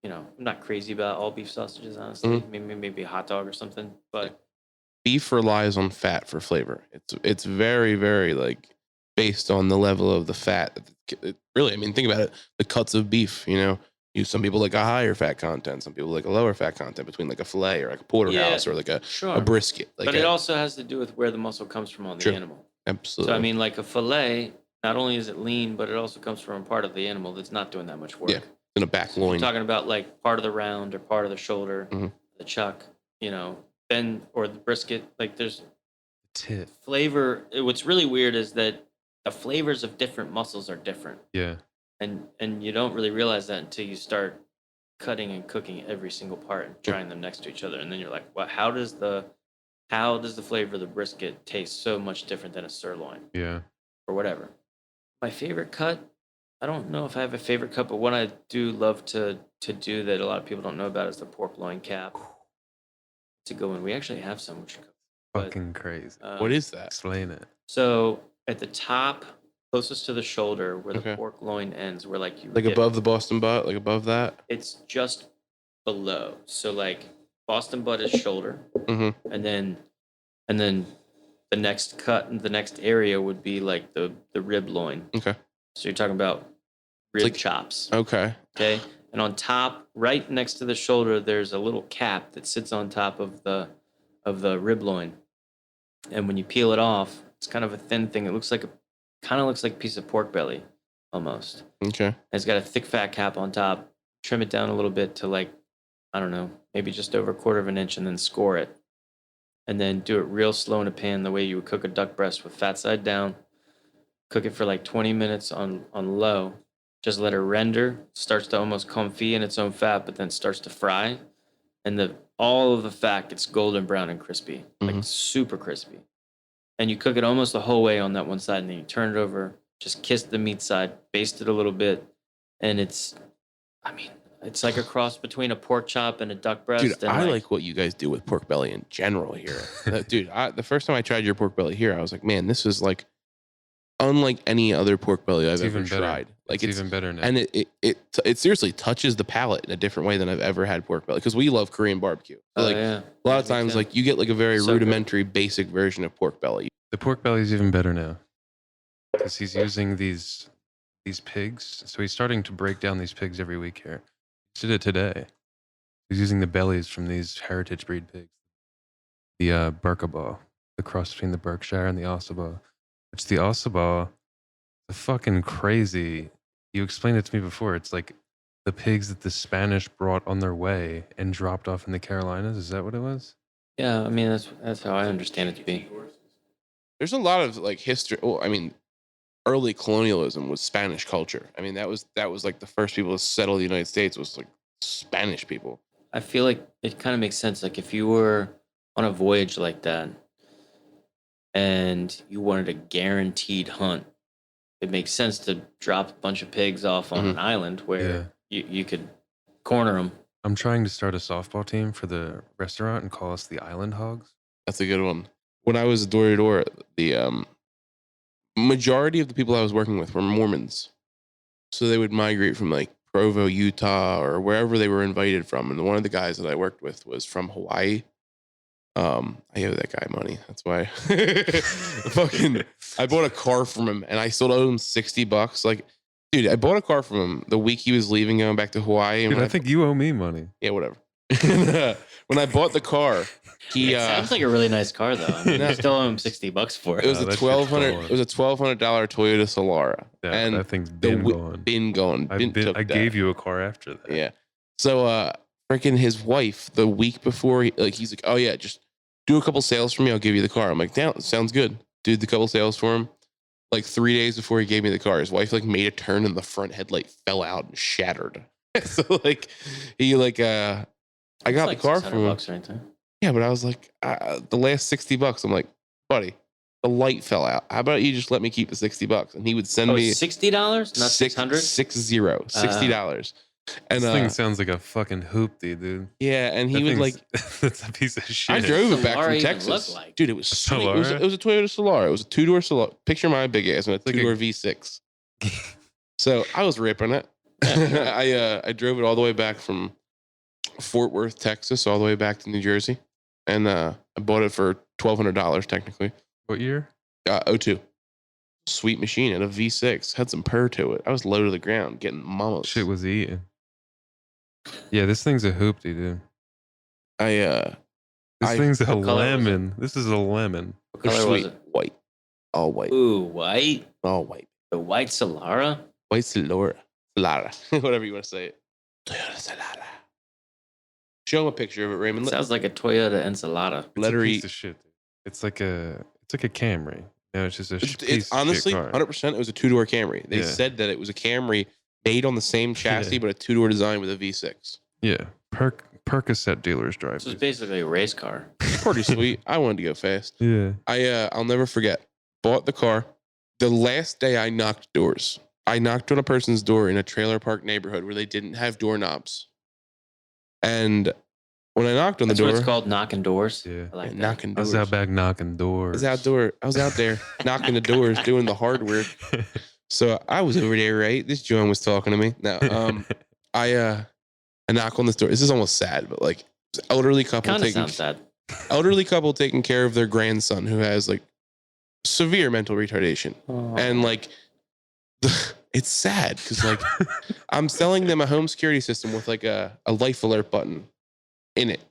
I'm not crazy about all beef sausages, honestly. Maybe a hot dog or something, but beef relies on fat for flavor. It's very, very like based on the level of the fat. Really, I mean, think about it. The cuts of beef, some people like a higher fat content, some people like a lower fat content between like a fillet or like a porterhouse or like a brisket. Like but it also has to do with where the muscle comes from on the animal. Absolutely. So I mean, like a fillet, not only is it lean, but it also comes from a part of the animal that's not doing that much work. Yeah, in a back loin. You're talking about like part of the round or part of the shoulder, the chuck, then or the brisket. Like there's flavor. What's really weird is that the flavors of different muscles are different. Yeah. And you don't really realize that until you start cutting and cooking every single part and trying them next to each other, and then you're like, well, how does the flavor of the brisket taste so much different than a sirloin? Yeah. Or whatever. My favorite cut, I don't know if I have a favorite cut, but one I do love to do that a lot of people don't know about is the pork loin cap. It's a good one. We actually have some, which fucking crazy. What is that? Explain it. So at the top, closest to the shoulder, where the pork loin ends, where like above the Boston butt, like above that. It's just below. So like Boston butt is shoulder, and then the next cut and the next area would be like the rib loin. Okay. So you're talking about rib chops. Okay. Okay. And on top, right next to the shoulder, there's a little cap that sits on top of the rib loin. And when you peel it off, it's kind of a thin thing. It looks like a piece of pork belly almost. Okay. And it's got a thick fat cap on top. Trim it down a little bit to like, I don't know, maybe just over 1/4 inch, and then score it. And then do it real slow in a pan the way you would cook a duck breast, with fat side down. Cook it for like 20 minutes on low. Just let it render. Starts to almost confit in its own fat, but then starts to fry. And all of the fat gets golden brown and crispy, like super crispy. And you cook it almost the whole way on that one side, and then you turn it over, just kiss the meat side, baste it a little bit. And it's like a cross between a pork chop and a duck breast. Dude, I like what you guys do with pork belly in general here. Dude, the first time I tried your pork belly here, I was like, man, this is like unlike any other pork belly I've ever tried. Like it's even better now. And it seriously touches the palate in a different way than I've ever had pork belly, because we love Korean barbecue. So a lot of times, like you get like a very rudimentary, basic version of pork belly. The pork belly is even better now because he's using these pigs. So he's starting to break down these pigs every week here. He did it today. He's using the bellies from these heritage breed pigs. The Berkeball, the cross between the Berkshire and the Ossabaw. Which the Ossabaw, the fucking crazy. You explained it to me before. It's like the pigs that the Spanish brought on their way and dropped off in the Carolinas. Is that what it was? Yeah, I mean that's how I understand it to be. There's a lot of like history. Well, I mean, early colonialism was Spanish culture. I mean, that was like the first people to settle the United States was like Spanish people. I feel like it kind of makes sense. Like if you were on a voyage like that and you wanted a guaranteed hunt, it makes sense to drop a bunch of pigs off on an island where you could corner them. I'm trying to start a softball team for the restaurant and call us the Island Hogs. That's a good one. When I was door to door, the majority of the people I was working with were Mormons. So they would migrate from like Provo, Utah, or wherever they were invited from. And one of the guys that I worked with was from Hawaii. I owe that guy money. That's why I bought a car from him and I still owe him $60. Like, Dude, I bought a car from him the week he was leaving, going back to Hawaii. Dude, I think you owe me money. Yeah, whatever. When I bought the car, it sounds like a really nice car, though. I mean, you still owe him $60 for it. It was a $1,200. It was a $1,200 Toyota Solara. Yeah, and that thing's been gone. I gave you a car after that. Yeah. So, freaking his wife, the week before, he's like, "Oh yeah, just do a couple sales for me. I'll give you the car." I'm like, "Damn, sounds good." Did the couple sales for him. Like 3 days before he gave me the car, his wife made a turn and the front headlight fell out and shattered. So he I got the car from him. Right there. Yeah, but I was like, the last $60. I'm like, buddy, the light fell out. How about you just let me keep the $60? And he would send me $60, not $600. $60. And this thing sounds like a fucking hoopty, dude. Yeah, and he would that's a piece of shit. I drove it back from Texas. Dude, it was sweet. It was a Toyota Solara. It was a 2-door Solara. Picture my big ass and a 2-door V6. So I was ripping it. I drove it all the way back from Fort Worth, Texas, all the way back to New Jersey. And I bought it for $1,200 technically. What year? 02. Sweet machine and a V6. Had some purr to it. I was low to the ground getting mamas. Shit was eating. Yeah, this thing's a hoopty, dude. This thing's a lemon. This is a lemon. What color was it? White. All white. Ooh, white? All white. The white Solara? White Solara. Whatever you want to say it. Toyota Solara. Show him a picture of it, Raymond. Sounds like a Toyota Enchilada. It's a piece of shit, dude. It's like a Camry. No, it's just a piece honestly, of shit car. 100%. It was a 2-door Camry. They said that it was a Camry made on the same chassis, but a 2-door design with a V6. Yeah, Percocet dealers drive. So it's basically a race car. Pretty sweet. I wanted to go fast. Yeah. I'll never forget. Bought the car. The last day I knocked doors. I knocked on a person's door in a trailer park neighborhood where they didn't have doorknobs. And when I knocked on the door, what it's called, knocking doors. Yeah, I like knocking doors. I was out back knocking doors. I was out there knocking the doors, doing the hard work. So I was over there, right? This John was talking to me. No, I knock on this door. This is almost sad, but elderly couple kind of sounds sad. Elderly couple taking care of their grandson who has severe mental retardation, and it's sad because I'm selling them a home security system with a life alert button in it.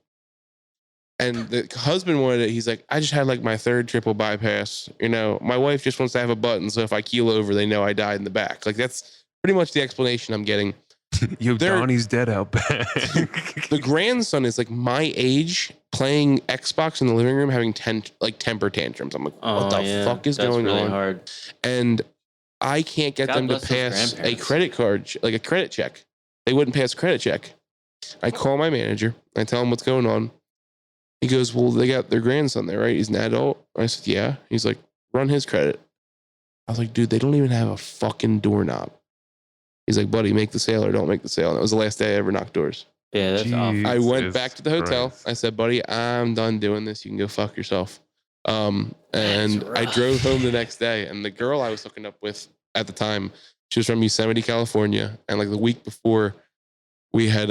And the husband wanted it. He's like, I just had my 3rd triple bypass. My wife just wants to have a button so if I keel over, they know I died in the back. That's pretty much the explanation I'm getting. Donnie's dead out back. The grandson is my age, playing Xbox in the living room, having temper tantrums. I'm like, what the fuck is going on? Hard. And I can't get them to pass a credit card, a credit check. They wouldn't pass a credit check. I call my manager. I tell him what's going on. He goes, well, they got their grandson there, right? He's an adult. I said, yeah. He's like, run his credit. I was like, dude, they don't even have a fucking doorknob. He's like, buddy, make the sale or don't make the sale. And that was the last day I ever knocked doors. Yeah, that's awful. I went back to the hotel. I said, buddy, I'm done doing this. You can go fuck yourself. And I drove home the next day. And the girl I was hooking up with at the time, she was from Yosemite, California. And the week before, we had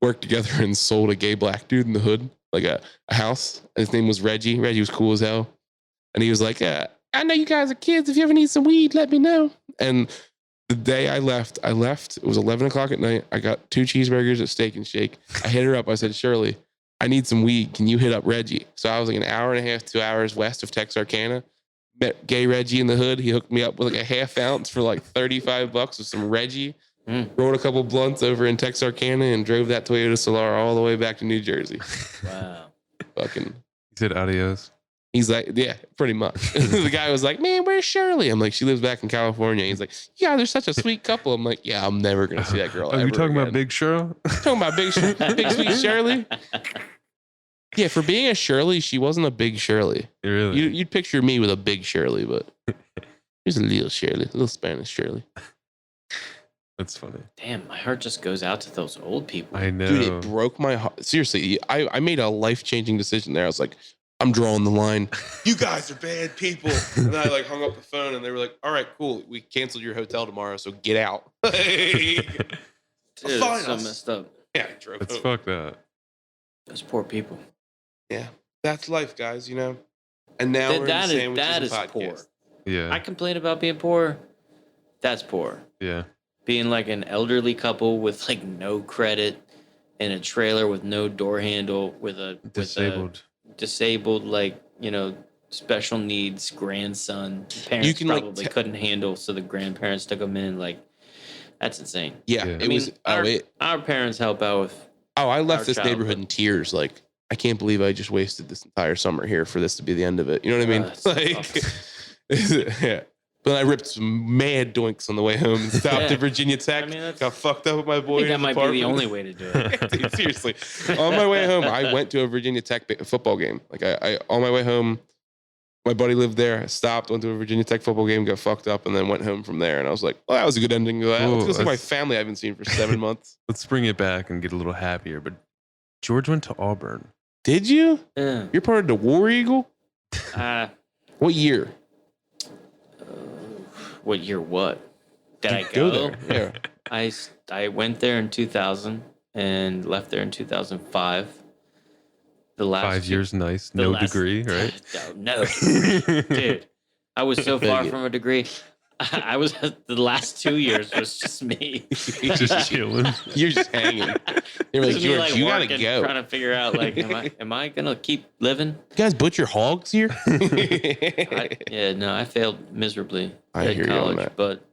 worked together and sold a gay black dude in the hood, a house. And his name was Reggie. Reggie was cool as hell. And he was like, I know you guys are kids. If you ever need some weed, let me know. And the day I left, it was 11 o'clock at night. I got 2 cheeseburgers at Steak and Shake. I hit her up. I said, Shirley, I need some weed. Can you hit up Reggie? So I was an hour and a half, 2 hours west of Texarkana. Met gay Reggie in the hood. He hooked me up with a half ounce for $35 with some Reggie. Rolled a couple blunts over in Texarkana and drove that Toyota Solara all the way back to New Jersey. Wow. Fucking. He said adios. He's like, yeah, pretty much. The guy was like, man, where's Shirley? I'm like, she lives back in California. He's like, yeah, they're such a sweet couple. I'm like, yeah, I'm never going to see that girl ever you talking again. about Big Cheryl? Talking about big sweet Shirley? Yeah, for being a Shirley, she wasn't a big Shirley. Really? You'd picture me with a big Shirley, but she's a little Shirley, a little Spanish Shirley. That's funny. Damn, my heart just goes out to those old people. I know. Dude, it broke my heart. Seriously, I made a life-changing decision there. I was like, I'm drawing the line. You guys are bad people. And then I hung up the phone and they were like, all right, cool. We canceled your hotel tomorrow, so get out. Dude, that's so messed up. Yeah, I drove That's home. fucked up. Those poor people. Yeah, that's life, guys, And now we're in the sandwiches that is podcast. poor. Yeah. I complain about being poor. That's poor. Yeah. Being like an elderly couple with like no credit in a trailer with no door handle with a disabled like, special needs grandson. Parents probably couldn't handle, so the grandparents took him in. Like, that's insane. Yeah. Our parents help out with. Oh, I left this neighborhood in tears. Like, I can't believe I just wasted this entire summer here for this to be the end of it. You know what I mean? Yeah. But I ripped some mad doinks on the way home and stopped at Virginia Tech. Got fucked up with my boy. I think that might be the only way to do it. Dude, seriously. On my way home, I went to a Virginia Tech football game. Like, I on my way home, my buddy lived there. I stopped, went to a Virginia Tech football game, got fucked up, and then went home from there. And I was like, well, that was a good ending to that. Let's go see my family I haven't seen for 7 months. Let's bring it back and get a little happier. But George went to Auburn. Did you? Yeah. You're part of the War Eagle? What year? What year? What? Did I go there? Yeah. I went there in 2000 and left there in 2005. The last 5 years, nice. No degree, right? No, dude. I was so far from a degree. I was the last 2 years was just me, just chilling. You're just hanging. You're like, George, you gotta go. Trying to figure out, like, am I gonna keep living? You guys butcher hogs here? I failed miserably at college, but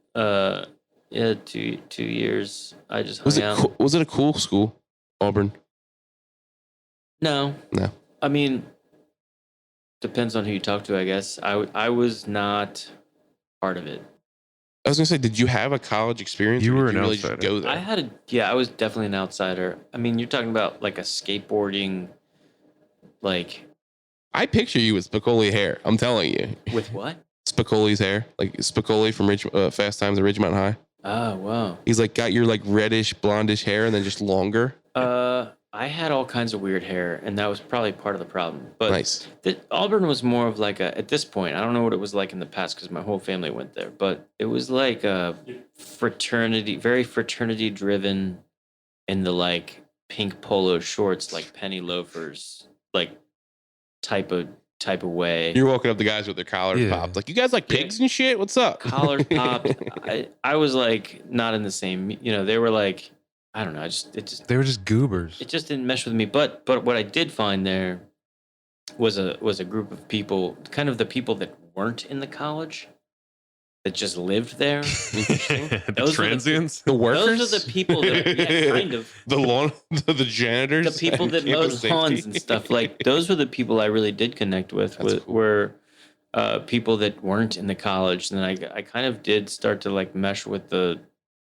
2 years I just hung out. Was it a cool school, Auburn? No. I mean, depends on who you talk to, I guess. I was not part of it. I was gonna say, did you have a college experience? You were an really outsider. Just go there? I was definitely an outsider. I mean, you're talking about like a skateboarding, like. I picture you with Spicoli hair. I'm telling you. With what? Spicoli's hair, like Spicoli from Fast Times at Ridgemont High. Oh wow. He's like got your like reddish blondish hair and then just longer. I had all kinds of weird hair, and that was probably part of the problem. But nice. Auburn was more of like at this point, I don't know what it was like in the past because my whole family went there, but it was like a fraternity, very fraternity driven in the like pink polo shorts, like penny loafers, like type of way. You're walking up to guys with their collars popped. Like, you guys like pigs and shit? What's up? Collars popped. I was like not in the same, they were like, I don't know. They were just goobers. It just didn't mesh with me. But what I did find there was a group of people, kind of the people that weren't in the college, that just lived there. The transients, the workers. Those are the people that, kind of the janitors, the people that mowed lawns and stuff. Like, those were the people I really did connect with. Were people that weren't in the college, and I kind of did start to like mesh with the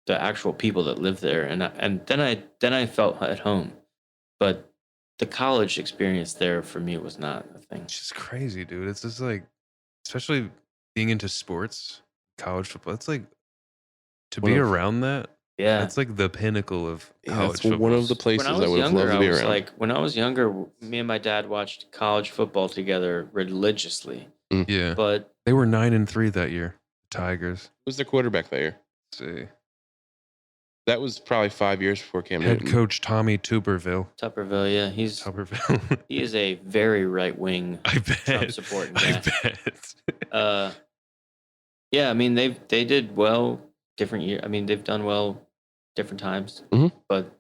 actual people that live there, and then I felt at home. But the college experience there for me was not a thing. It's just crazy, dude. It's just like, especially being into sports, college football. It's like to be around that. Yeah, it's like the pinnacle of college football. One of the places I would have loved to be around. Like, when I was younger, me and my dad watched college football together religiously. Yeah, but they were 9-3 that year. Tigers. Who was their quarterback that year? Let's see. That was probably 5 years before Cam Head Newton. coach Tommy Tuberville. Yeah, he's Tuberville. He is a very right wing Trump supporting guy. I bet. Yeah, I mean they did well different year. I mean, they've done well different times. Mm-hmm. But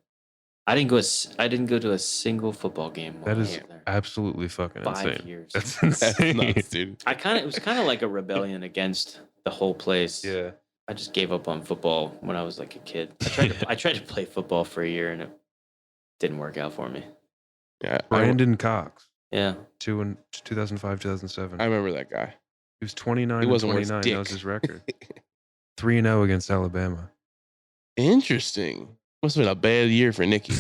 I didn't go to a single football game. That is absolutely fucking 5 insane. years. That's insane. That's nuts, dude. It was kind of like a rebellion against the whole place. Yeah. I just gave up on football when I was like a kid. I tried to play football for a year and it didn't work out for me. Yeah, Brandon Cox. Yeah. 2005, 2007. I remember that guy. He was 29 and 29. That was his record. 3-0 against Alabama. Interesting. Must have been a bad year for Nicky.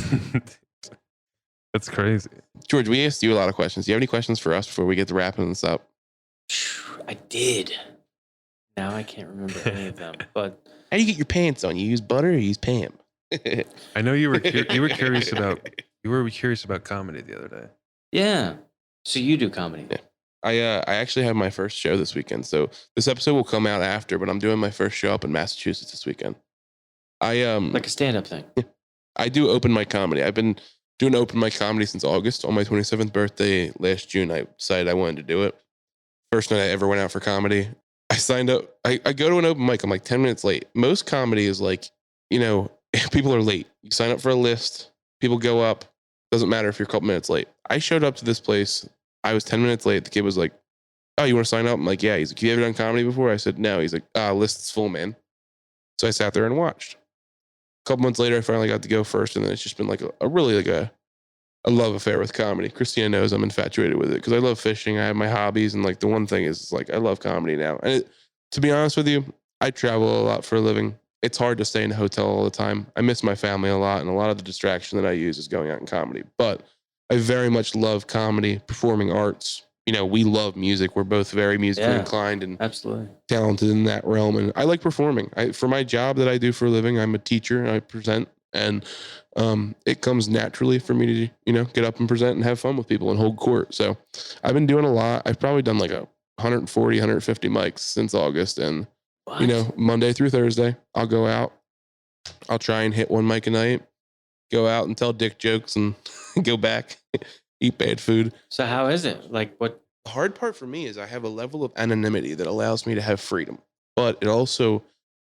That's crazy. George, we asked you a lot of questions. Do you have any questions for us before we get to wrapping this up? I did. Now I can't remember any of them. But how do you get your pants on? You use butter or you use Pam? I know you were curious about comedy the other day. Yeah. So you do comedy. Yeah. I actually have my first show this weekend. So this episode will come out after, but I'm doing my first show up in Massachusetts this weekend. Like a stand-up thing. Yeah, I do open mic comedy. I've been doing open mic comedy since August. On my 27th birthday last June, I decided I wanted to do it. First night I ever went out for comedy. I signed up. I go to an open mic. I'm like 10 minutes late. Most comedy is like, people are late. You sign up for a list. People go up. Doesn't matter if you're a couple minutes late. I showed up to this place. I was 10 minutes late. The kid was like, "Oh, you want to sign up?" I'm like, "Yeah." He's like, "You ever done comedy before?" I said, "No." He's like, "List's full, man." So I sat there and watched. A couple months later, I finally got to go first, and then it's just been like a really like a love affair with comedy. Christina knows I'm infatuated with it because I love fishing. I have my hobbies, and like the one thing is like I love comedy now. And to be honest with you, I travel a lot for a living. It's hard to stay in a hotel all the time. I miss my family a lot, and a lot of the distraction that I use is going out in comedy. But I very much love comedy, performing arts. We love music. We're both very musically inclined and absolutely talented in that realm. And I like performing. For my job that I do for a living, I'm a teacher and I present. And it comes naturally for me to, get up and present and have fun with people and hold court. So I've been doing a lot. I've probably done like 140, 150 mics since August. And, Monday through Thursday, I'll go out. I'll try and hit one mic a night, go out and tell dick jokes and go back, eat bad food. So how is it? Like what? The hard part for me is I have a level of anonymity that allows me to have freedom, but it also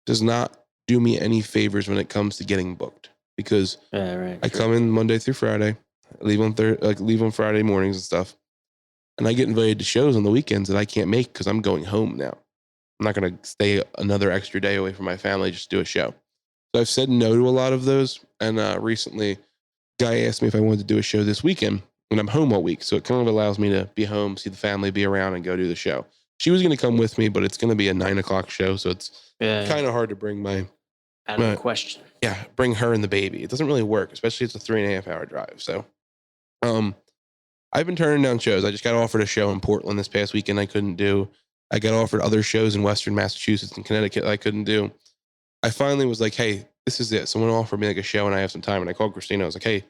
does not do me any favors when it comes to getting booked. Because I come in Monday through Friday, leave on Friday mornings and stuff, and I get invited to shows on the weekends that I can't make because I'm going home now. I'm not going to stay another extra day away from my family just to do a show. So I've said no to a lot of those. And recently, a guy asked me if I wanted to do a show this weekend, and I'm home all week. So it kind of allows me to be home, see the family, be around, and go do the show. She was going to come with me, but it's going to be a 9:00 show, so it's kind of hard to bring my out of the question. Yeah, bring her and the baby. It doesn't really work, especially it's a 3.5 hour drive. So, I've been turning down shows. I just got offered a show in Portland this past weekend I couldn't do. I got offered other shows in Western Massachusetts and Connecticut I couldn't do. I finally was like, "Hey, this is it." Someone offered me like a show and I have some time. And I called Christina. I was like, "Hey,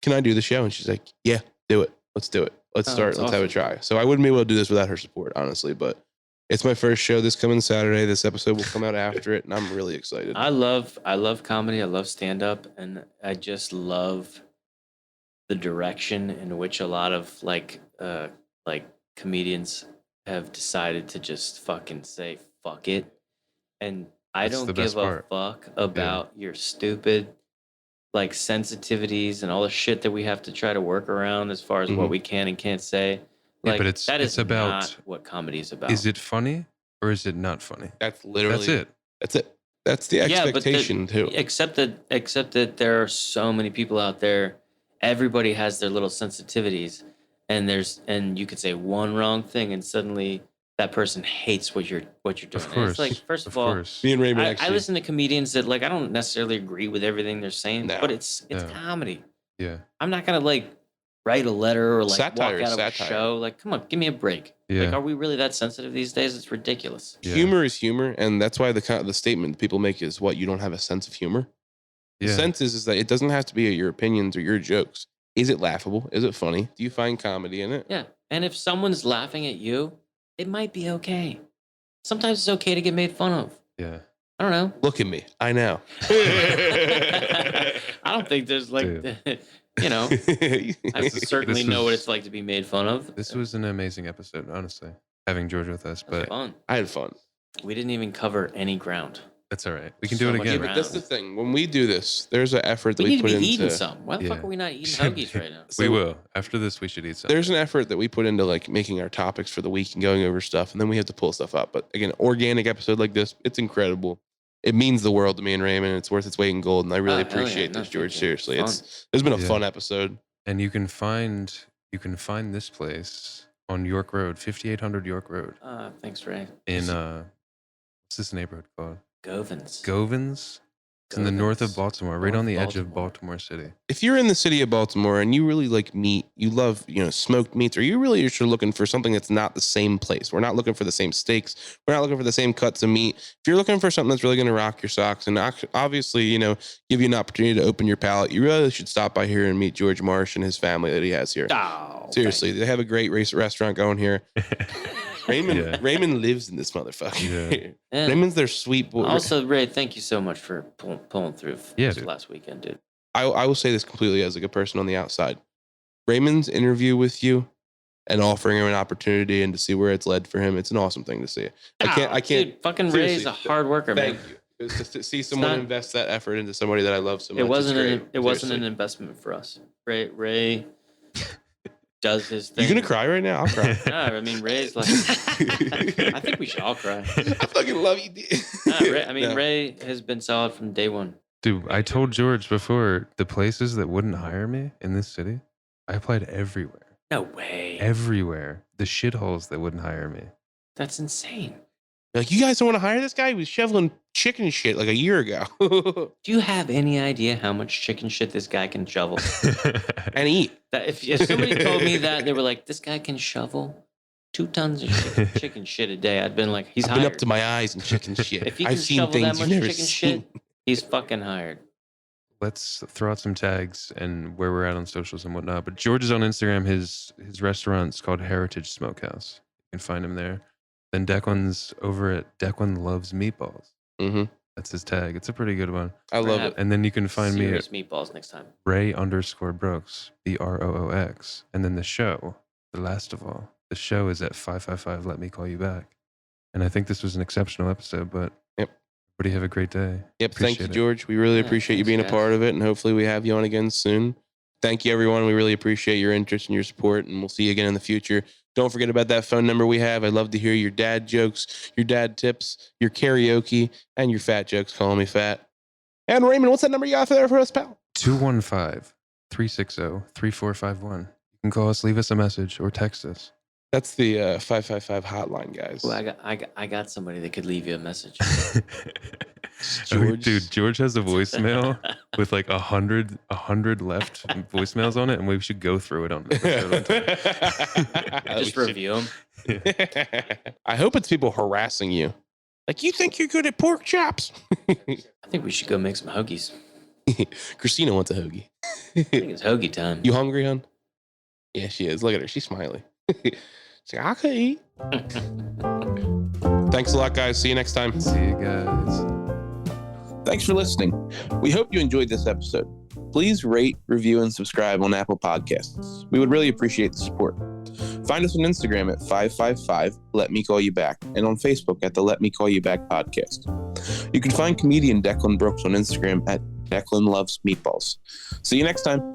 can I do the show?" And she's like, "Yeah, do it. Let's do it. Let's start. Let's have a try." So I wouldn't be able to do this without her support, honestly, but it's my first show this coming Saturday. This episode will come out after it, and I'm really excited. I love comedy. I love stand-up, and I just love the direction in which a lot of like comedians have decided to just fucking say fuck it. And I don't give a fuck about your stupid like sensitivities and all the shit that we have to try to work around as far as what we can and can't say. Like, but it's about not what comedy is about. Is it funny or is it not funny? That's literally it. That's it. That's the expectation too. Except that there are so many people out there. Everybody has their little sensitivities, and you could say one wrong thing, and suddenly that person hates what you're doing. Of course. It's like, first of all, me and Raymond I listen to comedians that like I don't necessarily agree with everything they're saying, but it's comedy. Yeah, I'm not gonna like write a letter or like satire, walk out of a show. Like, come on, give me a break. Yeah. Like, are we really that sensitive these days? It's ridiculous. Yeah. Humor is humor, and that's why the statement people make is what you don't have a sense of humor. The sense is that it doesn't have to be your opinions or your jokes. Is it laughable? Is it funny? Do you find comedy in it? Yeah. And if someone's laughing at you, it might be okay. Sometimes it's okay to get made fun of. Yeah. I don't know. Look at me. I know. I don't think there's like, you know, I certainly know what it's like to be made fun of. This was an amazing episode, honestly, having George with us. But fun. I had fun. We didn't even cover any ground. That's all right. We can do it again. Yeah, but that's the thing. When we do this, there's an effort that we put into... We need to be eating some. Why the fuck are we not eating Huggies right now? We will. After this, we should eat some. There's an effort that we put into like making our topics for the week and going over stuff, and then we have to pull stuff up. But again, organic episode like this, it's incredible. It means the world to me and Raymond. It's worth its weight in gold, and I really appreciate this, George. Seriously, it's been a fun episode. And you can find this place on York Road, 5800 York Road. Thanks, Ray. In what's this neighborhood called? Govans. It's in the north of Baltimore, right on the edge of Baltimore City. If you're in the city of Baltimore and you really like meat, you love, smoked meats, or you really are looking for something that's not the same place. We're not looking for the same steaks. We're not looking for the same cuts of meat. If you're looking for something that's really going to rock your socks and obviously, give you an opportunity to open your palate, you really should stop by here and meet George Marsh and his family that he has here. Oh, seriously, they have a great restaurant going here. Raymond lives in this motherfucker. Yeah. Raymond's their sweet boy. Also, Ray, thank you so much for pulling through this last weekend, dude. I will say this completely as like a person on the outside. Raymond's interview with you and offering him an opportunity and to see where it's led for him. It's an awesome thing to see. I can't. Dude, fucking Ray's a hard worker, man. Thank you. It was just to see someone invest that effort into somebody that I love so much. It wasn't an investment for us. Ray does his thing. You gonna cry right now? I'll cry. No, I mean Ray's like. I think we should all cry. I fucking love you, dude. Ray has been solid from day one. Dude, I told George before, the places that wouldn't hire me in this city, I applied everywhere. No way. Everywhere. The shitholes that wouldn't hire me. That's insane. Like, you guys don't want to hire this guy? He was shoveling chicken shit like a year ago. Do you have any idea how much chicken shit this guy can shovel? And eat. That if somebody told me that, they were like, this guy can shovel 2 tons of chicken shit a day, I'd been like, I've been up to my eyes in chicken shit. If he can shovel that much chicken shit, he's fucking hired. Let's throw out some tags and where we're at on socials and whatnot. But George is on Instagram. His restaurant's called Heritage Smokehouse. You can find him there. Then Declan's over at Declan Loves Meatballs. Mm-hmm. That's his tag. It's a pretty good one. I love it. And then you can find me at meatballs next time. Ray_Brooks, BROOX. And then the show, the last of all, the show is at 555 Let Me Call You Back. And I think this was an exceptional episode, but everybody have a great day. Yep. Thank you, George. We really appreciate you being a part of it, and hopefully we have you on again soon. Thank you, everyone. We really appreciate your interest and your support, and we'll see you again in the future. Don't forget about that phone number we have. I'd love to hear your dad jokes, your dad tips, your karaoke, and your fat jokes calling me fat. And Raymond, what's that number you got there for us, pal? 215-360-3451. You can call us, leave us a message, or text us. That's the 555 hotline, guys. Well, I got somebody that could leave you a message. George. Dude, George has a voicemail with like 100 left voicemails on it, and we should go through it on the Just review them. I hope it's people harassing you. Like, you think you're good at pork chops? I think we should go make some hoagies. Christina wants a hoagie. I think it's hoagie time. You hungry, hon? Yeah, she is. Look at her. She's smiling. She's like, I could eat. Thanks a lot, guys. See you next time. See you guys. Thanks for listening. We hope you enjoyed this episode. Please rate, review, and subscribe on Apple Podcasts. We would really appreciate the support. Find us on Instagram at 555 Let Me Call You Back, and on Facebook at the Let Me Call You Back podcast. You can find comedian Declan Brooks on Instagram at Declan Loves Meatballs. See you next time.